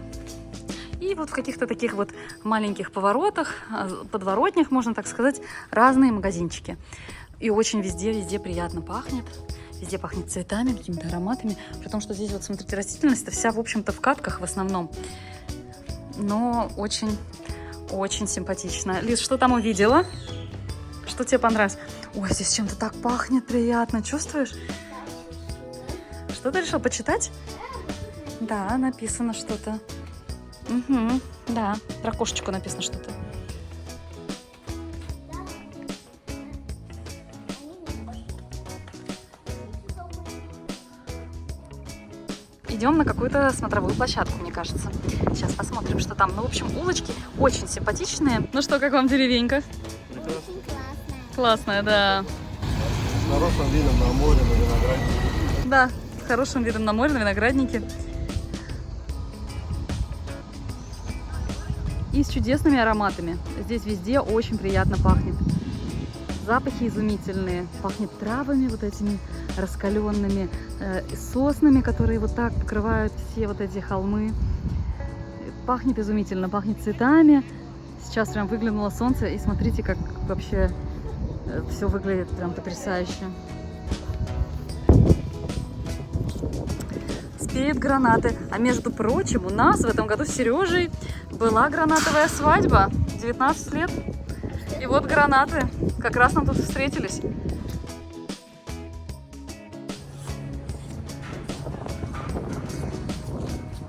И вот в каких-то таких вот маленьких поворотах, подворотнях, можно так сказать, разные магазинчики. И очень везде приятно пахнет. Везде пахнет цветами, какими-то ароматами. При том, что здесь вот, смотрите, растительность вся, в общем-то, в катках в основном. Но очень симпатично. Лиз, что там увидела? Что тебе понравилось? Ой, здесь чем-то так пахнет приятно. Чувствуешь? Что ты решил почитать? Да, написано что-то. Угу, да, про кошечку написано что-то. Идем на какую-то смотровую площадку, мне кажется. Сейчас посмотрим, что там. Ну, в общем, улочки очень симпатичные. Ну что, как вам деревенька? Классная, да. С хорошим видом на море, на виноградники. Да, с хорошим видом на море, на виноградники. И с чудесными ароматами. Здесь везде очень приятно пахнет. Запахи изумительные. Пахнет травами вот этими раскаленными, соснами, которые вот так покрывают все вот эти холмы. Пахнет изумительно, пахнет цветами. Сейчас прям выглянуло солнце, и смотрите, как вообще все выглядит прям потрясающе. Спеют гранаты. А между прочим, у нас в этом году с Сережей была гранатовая свадьба. 19 лет. И вот гранаты. Как раз нам тут встретились.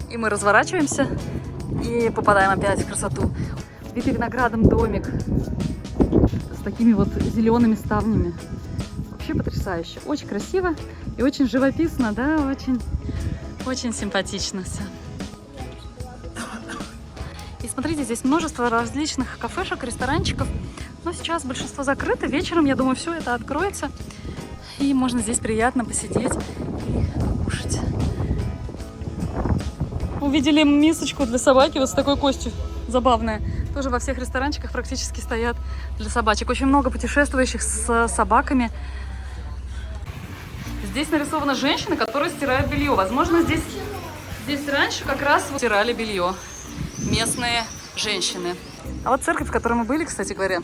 И мы разворачиваемся и попадаем опять в красоту. Вбитый виноградом домик с такими вот зелеными ставнями. Вообще потрясающе. Очень красиво и очень живописно, да, очень симпатично все. И смотрите, здесь множество различных кафешек, ресторанчиков. Но сейчас большинство закрыто. Вечером, я думаю, все это откроется. И можно здесь приятно посидеть и покушать. Увидели мисочку для собаки вот с такой костью. Забавная. Тоже во всех ресторанчиках практически стоят для собачек. Очень много путешествующих с собаками. Здесь нарисована женщина, которая стирает белье. Возможно, здесь раньше как раз стирали белье местные женщины. А вот церковь, в которой мы были, кстати говоря,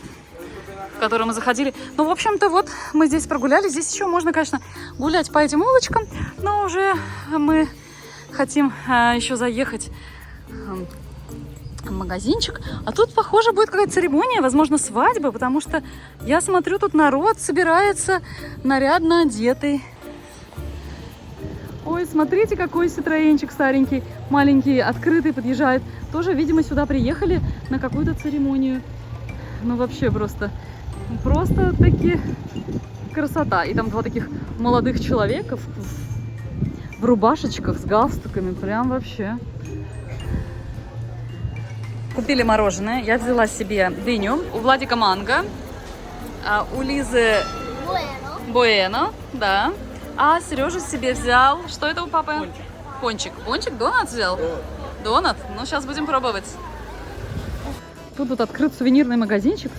в которую мы заходили. Ну, в общем-то, вот мы здесь прогулялись. Здесь еще можно, конечно, гулять по этим улочкам, но уже мы хотим еще заехать в магазинчик. А тут, похоже, будет какая-то церемония, возможно, свадьба, потому что я смотрю, тут народ собирается нарядно одетый. Ой, смотрите, какой ситроенчик старенький, маленький, открытый, подъезжает. Тоже, видимо, сюда приехали на какую-то церемонию. Ну, вообще просто-таки красота. И там два таких молодых человека в рубашечках с галстуками. Прям вообще. Купили мороженое. Я взяла себе дыню. У Владика манго. У Лизы буэно, да. А Сережа себе взял... Что это у папы? Пончик. Пончик? Донат взял? Донат? Ну, сейчас будем пробовать. Тут вот открыт сувенирный магазинчик.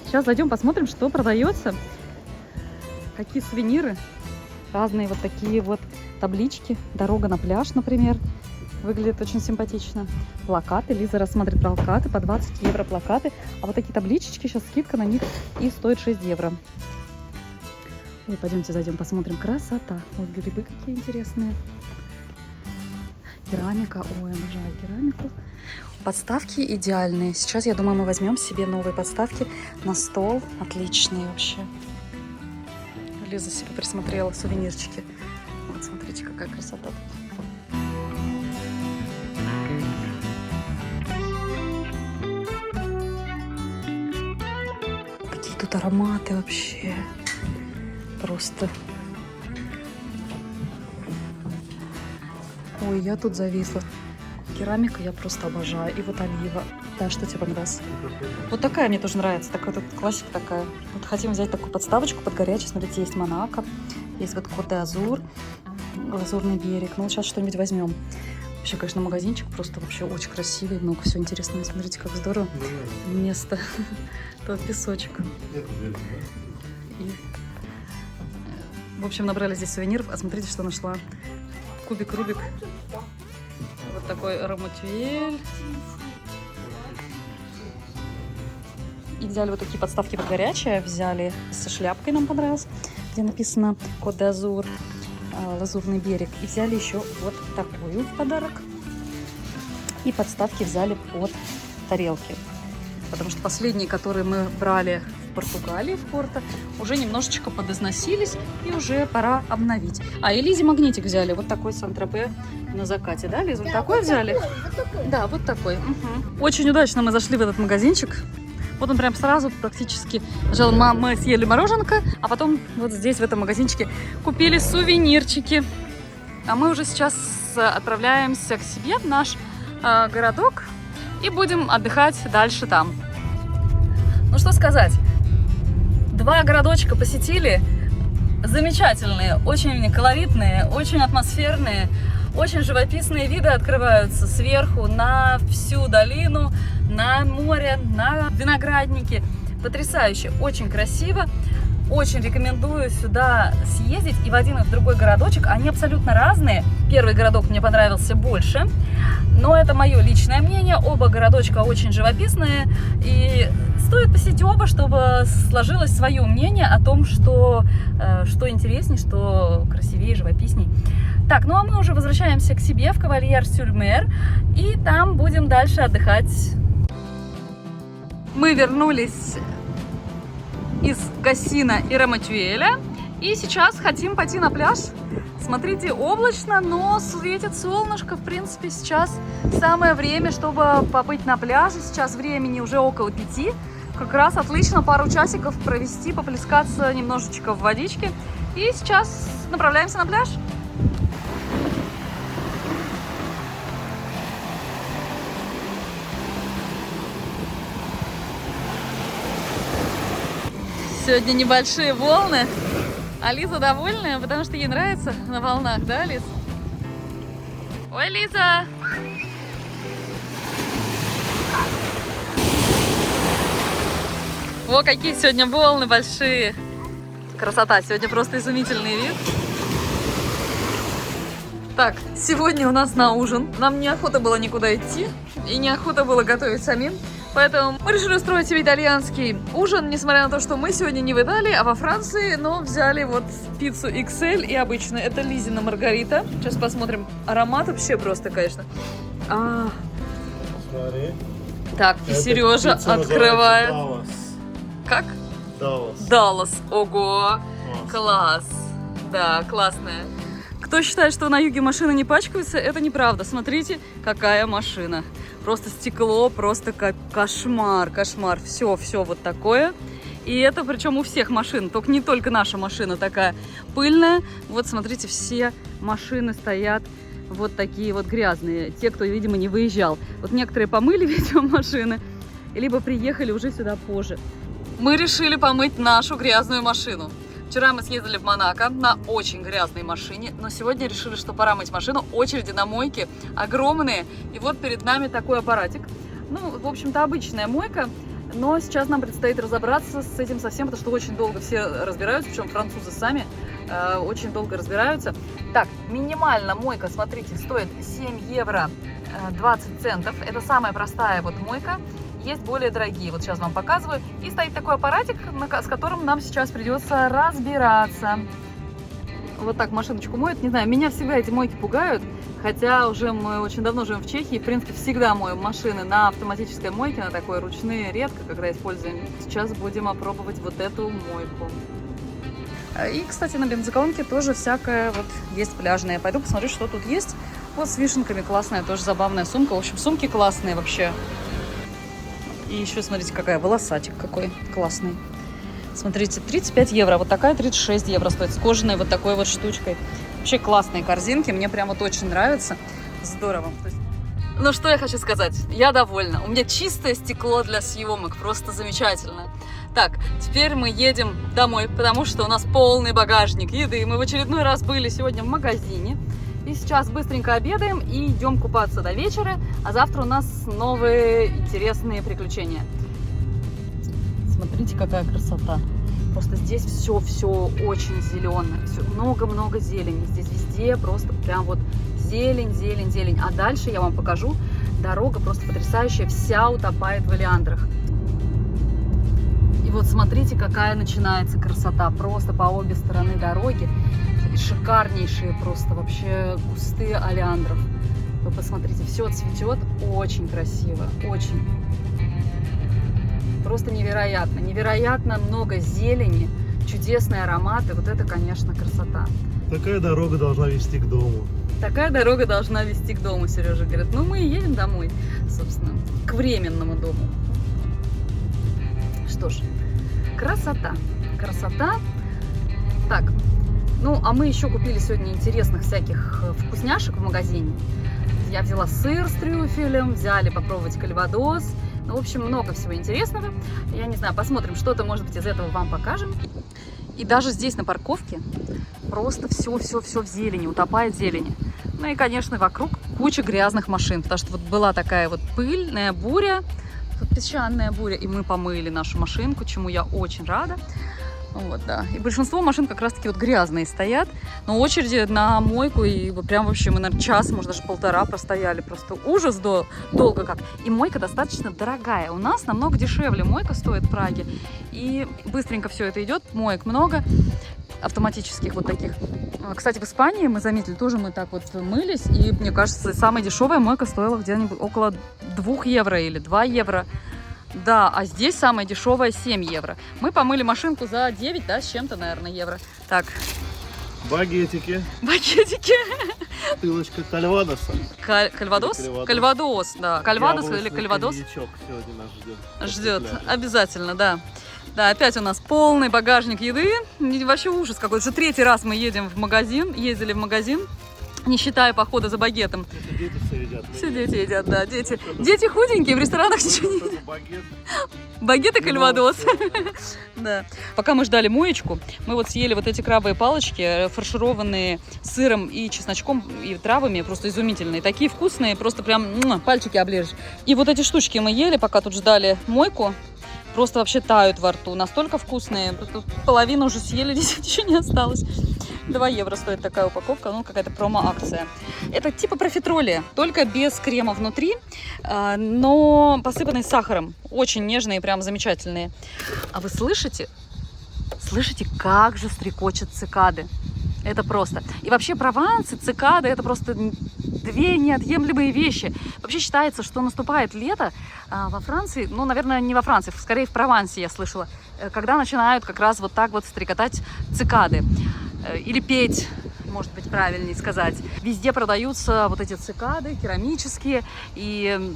Сейчас зайдем, посмотрим, что продается. Какие сувениры. Разные вот такие вот таблички. Дорога на пляж, например. Выглядит очень симпатично. Плакаты. Лиза рассматривает плакаты. По 20 евро плакаты. А вот такие табличечки, сейчас скидка на них и стоит 6 евро. Ой, пойдемте зайдем, посмотрим. Красота. Вот грибы какие интересные. Керамика. Ой, обожаю керамику. Подставки идеальные. Сейчас, я думаю, мы возьмем себе новые подставки на стол. Отличные вообще. Лиза себе присмотрела сувенирчики. Вот, смотрите, какая красота. Какие тут ароматы вообще. Просто. Ой, я тут зависла. Керамика я просто обожаю. И вот олива. Да, что тебе понравилось? Вот такая мне тоже нравится. Такая вот классика такая. Вот хотим взять такую подставочку под горячий. Смотрите, есть Монако. Есть вот Кот-д'Азур. Лазурный берег. Ну, вот сейчас что-нибудь возьмем. Вообще, конечно, магазинчик просто вообще очень красивый. Много всего интересного. Смотрите, как здорово. Место. Тут песочек. И... В общем, набрали здесь сувениров. А смотрите, что нашла. Кубик Рубик. Вот такой роматюэль. И взяли вот такие подставки под горячее. Взяли со шляпкой, нам понравилось, где написано Кот д'Азур, Лазурный берег. И взяли еще вот такую в подарок. И подставки взяли под тарелки. Потому что последние, которые мы брали в Португалии, в Порто, уже немножечко подизносились, и уже пора обновить. А, и Лизе магнитик взяли. Вот такой Сан-Тропе на закате, да, Лиза? Вот такой вот взяли? Вот такой. Да, вот такой. Угу. Очень удачно мы зашли в этот магазинчик. Вот он прям сразу практически. Сначала мы съели мороженка, а потом вот здесь, в этом магазинчике, купили сувенирчики. А мы уже сейчас отправляемся к себе в наш городок и будем отдыхать дальше там. Ну что сказать, 2 городочка посетили, замечательные, очень колоритные, очень атмосферные, очень живописные виды открываются сверху на всю долину, на море, на виноградники. Потрясающе, очень красиво. Очень рекомендую сюда съездить и в один, и в другой городочек. Они абсолютно разные. Первый городок мне понравился больше, но это мое личное мнение. Оба городочка очень живописные, и стоит посетить оба, чтобы сложилось свое мнение о том, что интереснее, что красивее, живописней. Так, ну а мы уже возвращаемся к себе в Кавальер-сюр-Мер, и там будем дальше отдыхать. Мы вернулись из Гассина и Раматюэля. И сейчас хотим пойти на пляж. Смотрите, облачно, но светит солнышко. В принципе, сейчас самое время, чтобы побыть на пляже. Сейчас времени уже около 5. Как раз отлично пару часиков провести, поплескаться немножечко в водичке. И сейчас направляемся на пляж. Сегодня небольшие волны, а Лиза довольная, потому что ей нравится на волнах, да, Лиз? Ой, Лиза! О, какие сегодня волны большие! Красота, сегодня просто изумительный вид. Так, сегодня у нас на ужин. Нам неохота было никуда идти и неохота было готовить самим. Поэтому мы решили устроить себе итальянский ужин, несмотря на то, что мы сегодня не в Италии, а во Франции, но взяли вот пиццу XL и обычную. Это Лизина Маргарита. Сейчас посмотрим. Аромат вообще просто, конечно. Смотри. Так, и Сережа открывает. Как? Даллас. Ого, класс. Да, классная. Кто считает, что на юге машины не пачкаются, это неправда. Смотрите, какая машина. Просто стекло, просто кошмар, кошмар. Все вот такое. И это причем у всех машин. Только не только наша машина такая пыльная. Вот смотрите, все машины стоят вот такие вот грязные. Те, кто, видимо, не выезжал. Вот некоторые помыли, видимо, машины, либо приехали уже сюда позже. Мы решили помыть нашу грязную машину. Вчера мы съездили в Монако на очень грязной машине, но сегодня решили, что пора мыть машину. Очереди на мойке огромные. И вот перед нами такой аппаратик. Ну, в общем-то, обычная мойка. Но сейчас нам предстоит разобраться с этим совсем, потому что очень долго все разбираются, причем французы сами очень долго разбираются. Так, минимально мойка, смотрите, стоит 7 евро 20 центов. Это самая простая вот мойка. Есть более дорогие, вот сейчас вам показываю. И стоит такой аппаратик, с которым нам сейчас придется разбираться. Вот так машиночку моют. Не знаю, меня всегда эти мойки пугают. Хотя уже мы очень давно живем в Чехии. В принципе, всегда моем машины на автоматической мойке, на такой ручные, редко, когда используем. Сейчас будем опробовать вот эту мойку. И, кстати, на бензоколонке тоже всякое вот есть пляжное. Пойду посмотрю, что тут есть. Вот с вишенками классная, тоже забавная сумка. В общем, сумки классные вообще. И еще, смотрите, какая волосатик какой классный. Смотрите, 35 евро. Вот такая 36 евро стоит. С кожаной вот такой вот штучкой. Вообще классные корзинки. Мне прям вот очень нравится. Здорово. Ну, что я хочу сказать. Я довольна. У меня чистое стекло для съемок. Просто замечательно. Так, теперь мы едем домой, потому что у нас полный багажник еды. Мы в очередной раз были сегодня в магазине. И сейчас быстренько обедаем и идем купаться до вечера. А завтра у нас новые интересные приключения. Смотрите, какая красота. Просто здесь все очень зеленое. Много-много зелени. Здесь везде просто прям вот зелень, зелень, зелень. А дальше я вам покажу. Дорога просто потрясающая. Вся утопает в олеандрах. И вот смотрите, какая начинается красота. Просто по обе стороны дороги. Шикарнейшие просто вообще кусты олеандров. Вы посмотрите, все цветет очень красиво, очень. Просто невероятно. Невероятно много зелени, чудесные ароматы. Вот это, конечно, красота. Такая дорога должна вести к дому. Такая дорога должна вести к дому, Сережа говорит. Ну, мы и едем домой, собственно, к временному дому. Что ж, красота. Красота. Так, ну, а мы еще купили сегодня интересных всяких вкусняшек в магазине. Я взяла сыр с трюфелем, взяли попробовать кальвадос. Ну, в общем, много всего интересного. Я не знаю, посмотрим, что-то, может быть, из этого вам покажем. И даже здесь на парковке просто все в зелени, утопает в зелени. Ну и, конечно, вокруг куча грязных машин, потому что вот была такая вот пыльная буря, тут песчаная буря, и мы помыли нашу машинку, чему я очень рада. Вот, да. И большинство машин как раз-таки вот грязные стоят, но очереди на мойку, и вот прям вообще мы, наверное, час, может, даже полтора простояли. Просто ужас долго как. И мойка достаточно дорогая. У нас намного дешевле мойка стоит в Праге. И быстренько все это идет, моек много, автоматических вот таких. Кстати, в Испании мы заметили, тоже мы так вот мылись, и, мне кажется, самая дешевая мойка стоила где-нибудь около 2 евро или 2 евро. Да, а здесь самая дешевая 7 евро. Мы помыли машинку за 9, да, с чем-то, наверное, евро. Так. Багетики. Багетики. Бутылочка кальвадоса. Кальвадос? Кальвадос, да. Кальвадос или кальвадос? Сегодня нас ждет. Обязательно, да. Да, опять у нас полный багажник еды. Вообще ужас какой-то. Уже 3-й раз мы едем в магазин, ездили в магазин. Не считая похода за багетом. Дети все едят. Все дети едят, да. Дети худенькие, в ресторанах ничего не едят. Багет и кальвадос. Да. Пока мы ждали моечку, мы вот съели вот эти крабовые палочки, фаршированные сыром и чесночком и травами, просто изумительные. Такие вкусные, просто прям пальчики оближешь. И вот эти штучки мы ели, пока тут ждали мойку. Просто вообще тают во рту. Настолько вкусные. Тут половину уже съели, здесь ничего не осталось. 2 евро стоит такая упаковка, ну какая-то промо-акция. Это типа профитроли, только без крема внутри, но посыпанный сахаром. Очень нежные, прям замечательные. А вы слышите? Слышите, как же стрекочут цикады? Это просто. И вообще провансы, цикады, это просто 2 неотъемлемые вещи. Вообще считается, что наступает лето во Франции, ну, наверное, не во Франции, скорее в Провансе я слышала, когда начинают как раз вот так вот стрекотать цикады. Или петь, может быть, правильнее сказать. Везде продаются вот эти цикады керамические, и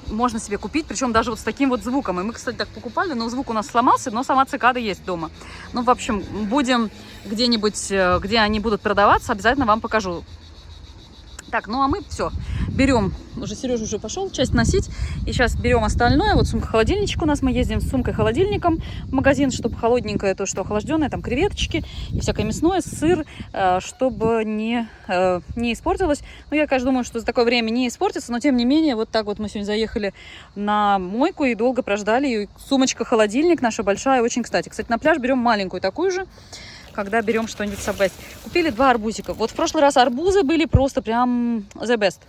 можно себе купить, причем даже вот с таким вот звуком. И мы, кстати, так покупали, но звук у нас сломался, но сама цикада есть дома. Ну, в общем, будем где-нибудь, где они будут продаваться, обязательно вам покажу. Так, ну а мы все, берем, уже Сережа уже пошел часть носить, и сейчас берем остальное. Вот сумка-холодильничек у нас, мы ездим с сумкой-холодильником в магазин, чтобы холодненькое, то, что охлажденное, там креветочки и всякое мясное, сыр, чтобы не испортилось. Ну, я, конечно, думаю, что за такое время не испортится, но тем не менее, вот так вот мы сегодня заехали на мойку и долго прождали. И сумочка-холодильник наша большая, очень кстати. Кстати, на пляж берем маленькую такую же, когда берем что-нибудь с собой. Купили 2 арбузика. Вот в прошлый раз арбузы были просто прям the best.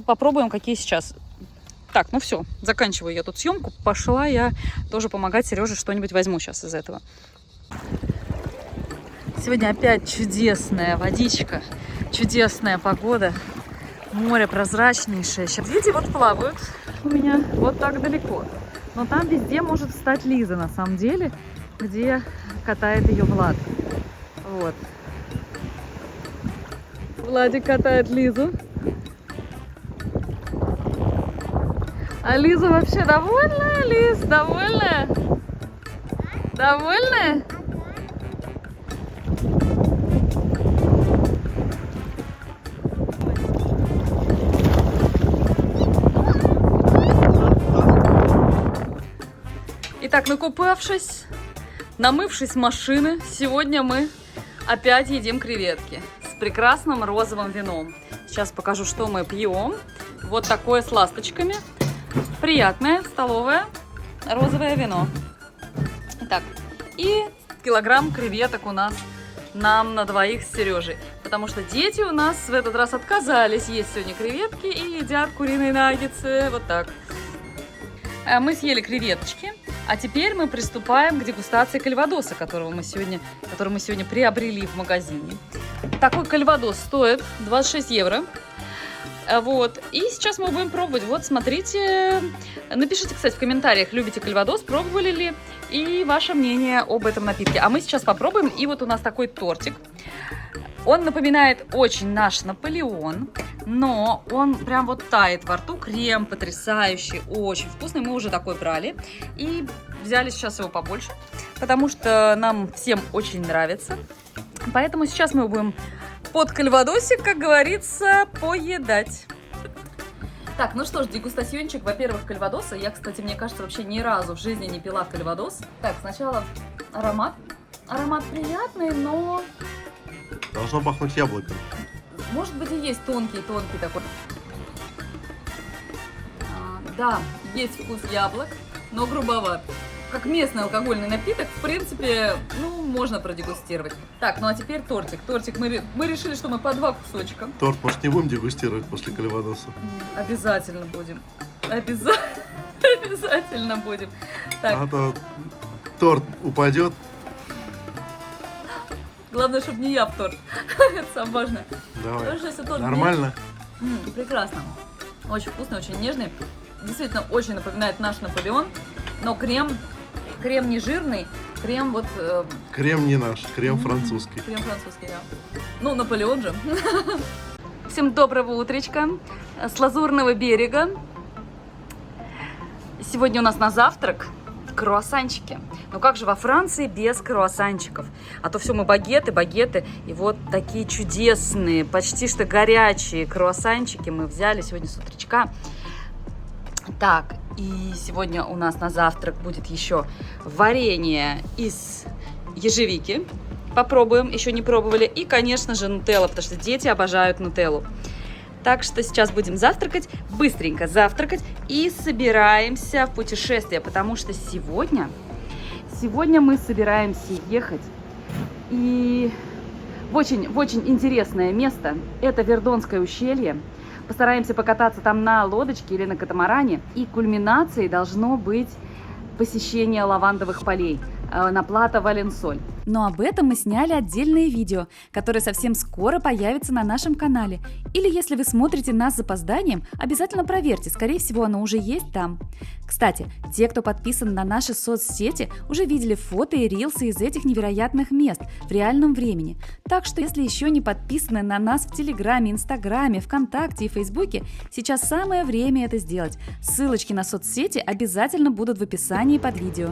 Попробуем, какие сейчас. Так, ну все, заканчиваю я тут съемку. Пошла я тоже помогать Сереже, что-нибудь возьму сейчас из этого. Сегодня опять чудесная водичка, чудесная погода. Море прозрачнейшее. Сейчас дети вот плавают у меня вот так далеко. Но там везде может встать Лиза, на самом деле, где катает ее Влад. Вот. Владик катает Лизу. А Лиза вообще довольная, Лиз? Довольная? Довольная? Итак, накупавшись, намывшись с машины, сегодня мы опять едим креветки с прекрасным розовым вином. Сейчас покажу, что мы пьем. Вот такое с ласточками. Приятное столовое розовое вино. Итак, и килограмм креветок у нас нам на двоих с Сережей. Потому что дети у нас в этот раз отказались есть сегодня креветки и едят куриные наггетсы. Вот так. Мы съели креветочки. А теперь мы приступаем к дегустации кальвадоса, который мы сегодня приобрели в магазине. Такой кальвадос стоит 26 евро. Вот. И сейчас мы будем пробовать. Вот, смотрите. Напишите, кстати, в комментариях, любите кальвадос, пробовали ли, и ваше мнение об этом напитке. А мы сейчас попробуем. И вот у нас такой тортик. Он напоминает очень наш Наполеон, но он прям вот тает во рту. Крем потрясающий, очень вкусный. Мы уже такой брали. И взяли сейчас его побольше, потому что нам всем очень нравится. Поэтому сейчас мы будем под кальвадосик, как говорится, поедать. Так, ну что ж, дегустациончик, во-первых, кальвадоса. Я, кстати, мне кажется, вообще ни разу в жизни не пила кальвадос. Так, сначала аромат. Аромат приятный, но... Должно пахнуть яблоком. Может быть, и есть тонкий такой. Да, есть вкус яблок, но грубоват. Как местный алкогольный напиток, в принципе, ну, можно продегустировать. Так, ну а теперь тортик. Тортик мы решили, что мы по 2 кусочка. Торт, может, не будем дегустировать после кальвадоса? Обязательно будем. Обязательно будем. Так. А то торт упадет. Главное, чтобы не я в торт. Это самое важное. Давай. Потому что если торт Нормально? прекрасно. Очень вкусный, очень нежный. Действительно, очень напоминает наш Наполеон. Но крем не жирный. Крем вот... Крем не наш, крем французский. Крем французский, да. Ну, Наполеон же. Всем доброго утречка с Лазурного берега. Сегодня у нас на завтрак круассанчики. Ну как же во Франции без круассанчиков? А то все мы багеты. И вот такие чудесные, почти что горячие круассанчики мы взяли сегодня с утречка. Так, и сегодня у нас на завтрак будет еще варенье из ежевики. Попробуем, еще не пробовали. И, конечно же, нутелла, потому что дети обожают нутеллу. Так что сейчас будем завтракать, быстренько завтракать и собираемся в путешествие, потому что сегодня мы собираемся ехать и в очень интересное место. Это Вердонское ущелье. Постараемся покататься там на лодочке или на катамаране. И кульминацией должно быть посещение лавандовых полей на Плато Валенсоль. Но об этом мы сняли отдельное видео, которое совсем скоро появится на нашем канале. Или если вы смотрите нас с запозданием, обязательно проверьте, скорее всего, оно уже есть там. Кстати, те, кто подписан на наши соцсети, уже видели фото и рилсы из этих невероятных мест в реальном времени. Так что, если еще не подписаны на нас в Телеграме, Инстаграме, ВКонтакте и Фейсбуке, сейчас самое время это сделать. Ссылочки на соцсети обязательно будут в описании под видео.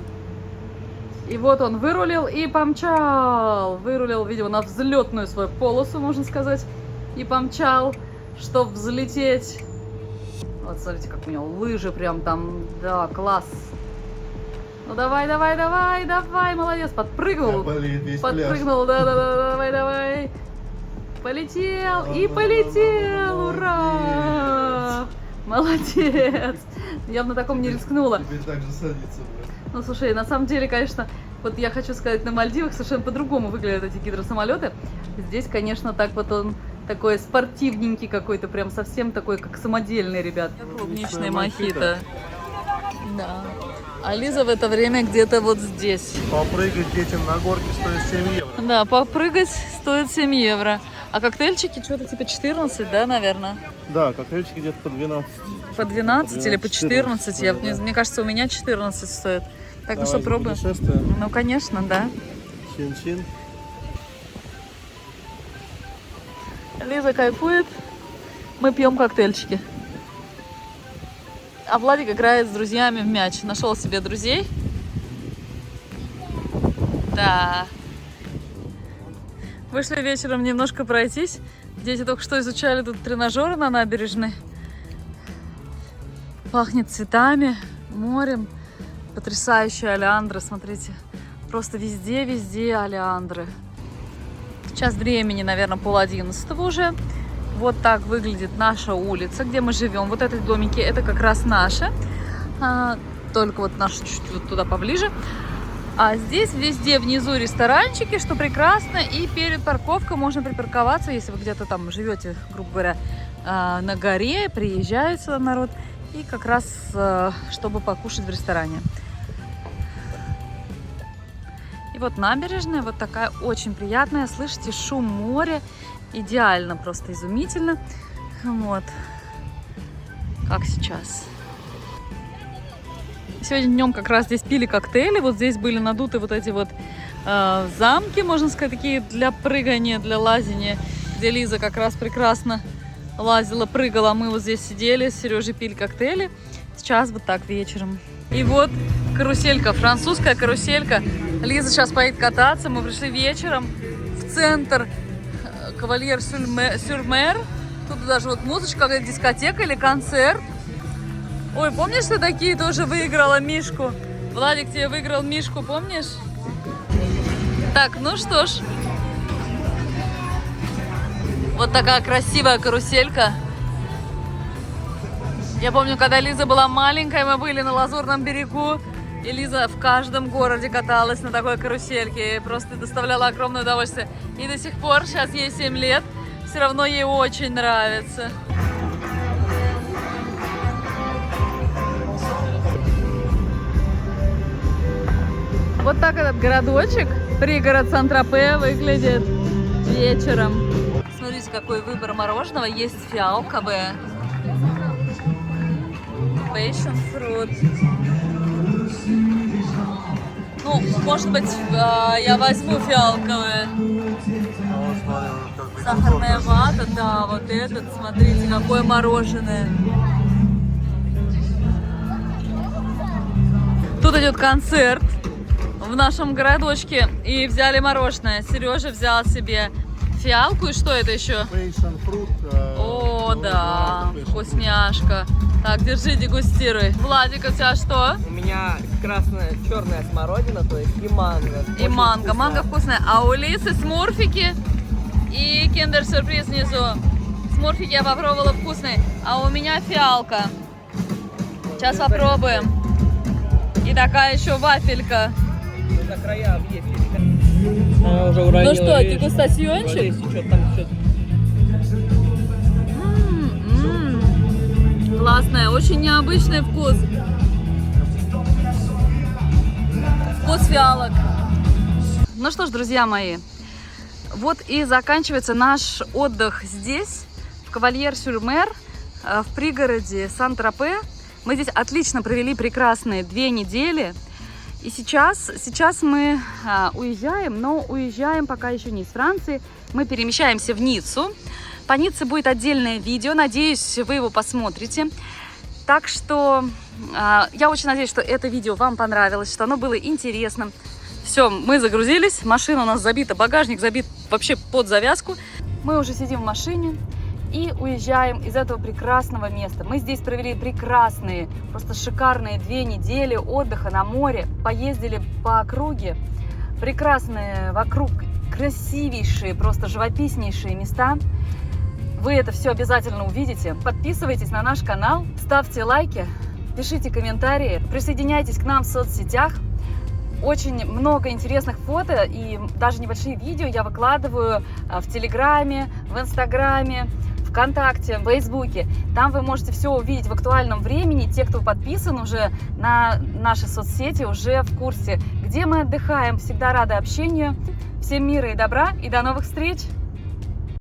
И вот он вырулил и помчал. Вырулил, видимо, на взлетную свою полосу, можно сказать. И помчал, чтобы взлететь. Вот, смотрите, как у него лыжи прям там. Да, класс. Ну давай, молодец. Подпрыгнул. Подпрыгнул, да, давай. Полетел и полетел. Ура! Молодец. Я бы на таком не рискнула. Теперь так же садится, блядь. Ну, слушай, на самом деле, конечно, вот я хочу сказать, на Мальдивах совершенно по-другому выглядят эти гидросамолеты. Здесь, конечно, так вот он такой спортивненький какой-то, прям совсем такой, как самодельный, ребят. Клубничный мохито. Да. А Лиза в это время где-то вот здесь. Попрыгать детям на горке стоит 7 евро. Да, попрыгать стоит 7 евро. А коктейльчики что-то типа 14, да, наверное? Да, коктейльчики где-то по 12. По 12 или по 14? 14, Мне кажется, у меня 14 стоит. Так, ну что, Давай, пробуем? путешествие. Ну, конечно, да. Чин-чин. Лиза кайфует, мы пьем коктейльчики. А Владик играет с друзьями в мяч. Нашел себе друзей. Да. Вышли вечером немножко пройтись. Дети только что изучали тут тренажеры на набережной. Пахнет цветами, морем. Потрясающие олеандры, смотрите. Просто везде олеандры. Сейчас времени, наверное, 10:30 уже. Вот так выглядит наша улица, где мы живем. Вот эти домики, это как раз наши. Только вот наши чуть-чуть вот туда поближе. А здесь везде внизу ресторанчики, что прекрасно. И перед парковкой можно припарковаться, если вы где-то там живете, грубо говоря, на горе, приезжает сюда народ. И как раз, чтобы покушать в ресторане. И вот набережная вот такая очень приятная. Слышите, шум моря. Идеально, просто изумительно. Вот. Как сейчас. Сегодня днем как раз здесь пили коктейли. Вот здесь были надуты вот эти вот замки, можно сказать, такие для прыгания, для лазения. Где Лиза как раз прекрасно лазила, прыгала. Мы вот здесь сидели, с Сережей пили коктейли. Сейчас вот так вечером. И вот каруселька, французская каруселька. Лиза сейчас поедет кататься. Мы пришли вечером в центр Кавальер-сюр-Мер. Тут даже вот музычка, как дискотека или концерт. Ой, помнишь, ты такие тоже выиграла Мишку? Владик тебе выиграл Мишку, помнишь? Так, ну что ж. Вот такая красивая каруселька. Я помню, когда Лиза была маленькая, мы были на Лазурном берегу. И Лиза в каждом городе каталась на такой карусельке. И просто доставляла огромное удовольствие. И до сих пор, сейчас ей 7 лет, все равно ей очень нравится. Вот так этот городочек, пригород Сан-Тропе, выглядит вечером. Смотрите, какой выбор мороженого. Есть фиалковое. Passion fruit. Ну, может быть, я возьму фиалковое. Сахарная вата, да, вот этот, смотрите, какое мороженое. Тут идет концерт в нашем городочке, и взяли мороженое. Сережа взял себе фиалку, и что это еще? Passion fruit. О, да, вкусняшка. Так, держи, дегустируй. Владик, у тебя что? У меня красная, черная смородина, то есть и манго. И манго. Манго вкусная. А у Лисы смурфики и киндер-сюрприз внизу. Смурфики я попробовала вкусные. А у меня фиалка. Сейчас попробуем. И такая еще вафелька. За края объездили. Она уже уронила. Ну что, дегустациончик? Классная, очень необычный вкус. Вкус фиалок. Ну что ж, друзья мои, вот и заканчивается наш отдых здесь, в Кавальер-сюр-Мер, в пригороде Сан-Тропе. Мы здесь отлично провели прекрасные 2 недели. И сейчас мы уезжаем, но уезжаем пока еще не из Франции. Мы перемещаемся в Ниццу. По Ницце будет отдельное видео, надеюсь, вы его посмотрите. Так что я очень надеюсь, что это видео вам понравилось, что оно было интересным. Все, мы загрузились, машина у нас забита, багажник забит вообще под завязку. Мы уже сидим в машине и уезжаем из этого прекрасного места. Мы здесь провели прекрасные, просто шикарные 2 недели отдыха на море. Поездили по округе, прекрасные вокруг, красивейшие, просто живописнейшие места. Вы это все обязательно увидите. Подписывайтесь на наш канал, ставьте лайки, пишите комментарии, присоединяйтесь к нам в соцсетях. Очень много интересных фото и даже небольшие видео я выкладываю в Телеграме, в Инстаграме, ВКонтакте, в Фейсбуке. Там вы можете все увидеть в актуальном времени. Те, кто подписан уже на наши соцсети, уже в курсе, где мы отдыхаем. Всегда рада общению. Всем мира и добра и до новых встреч!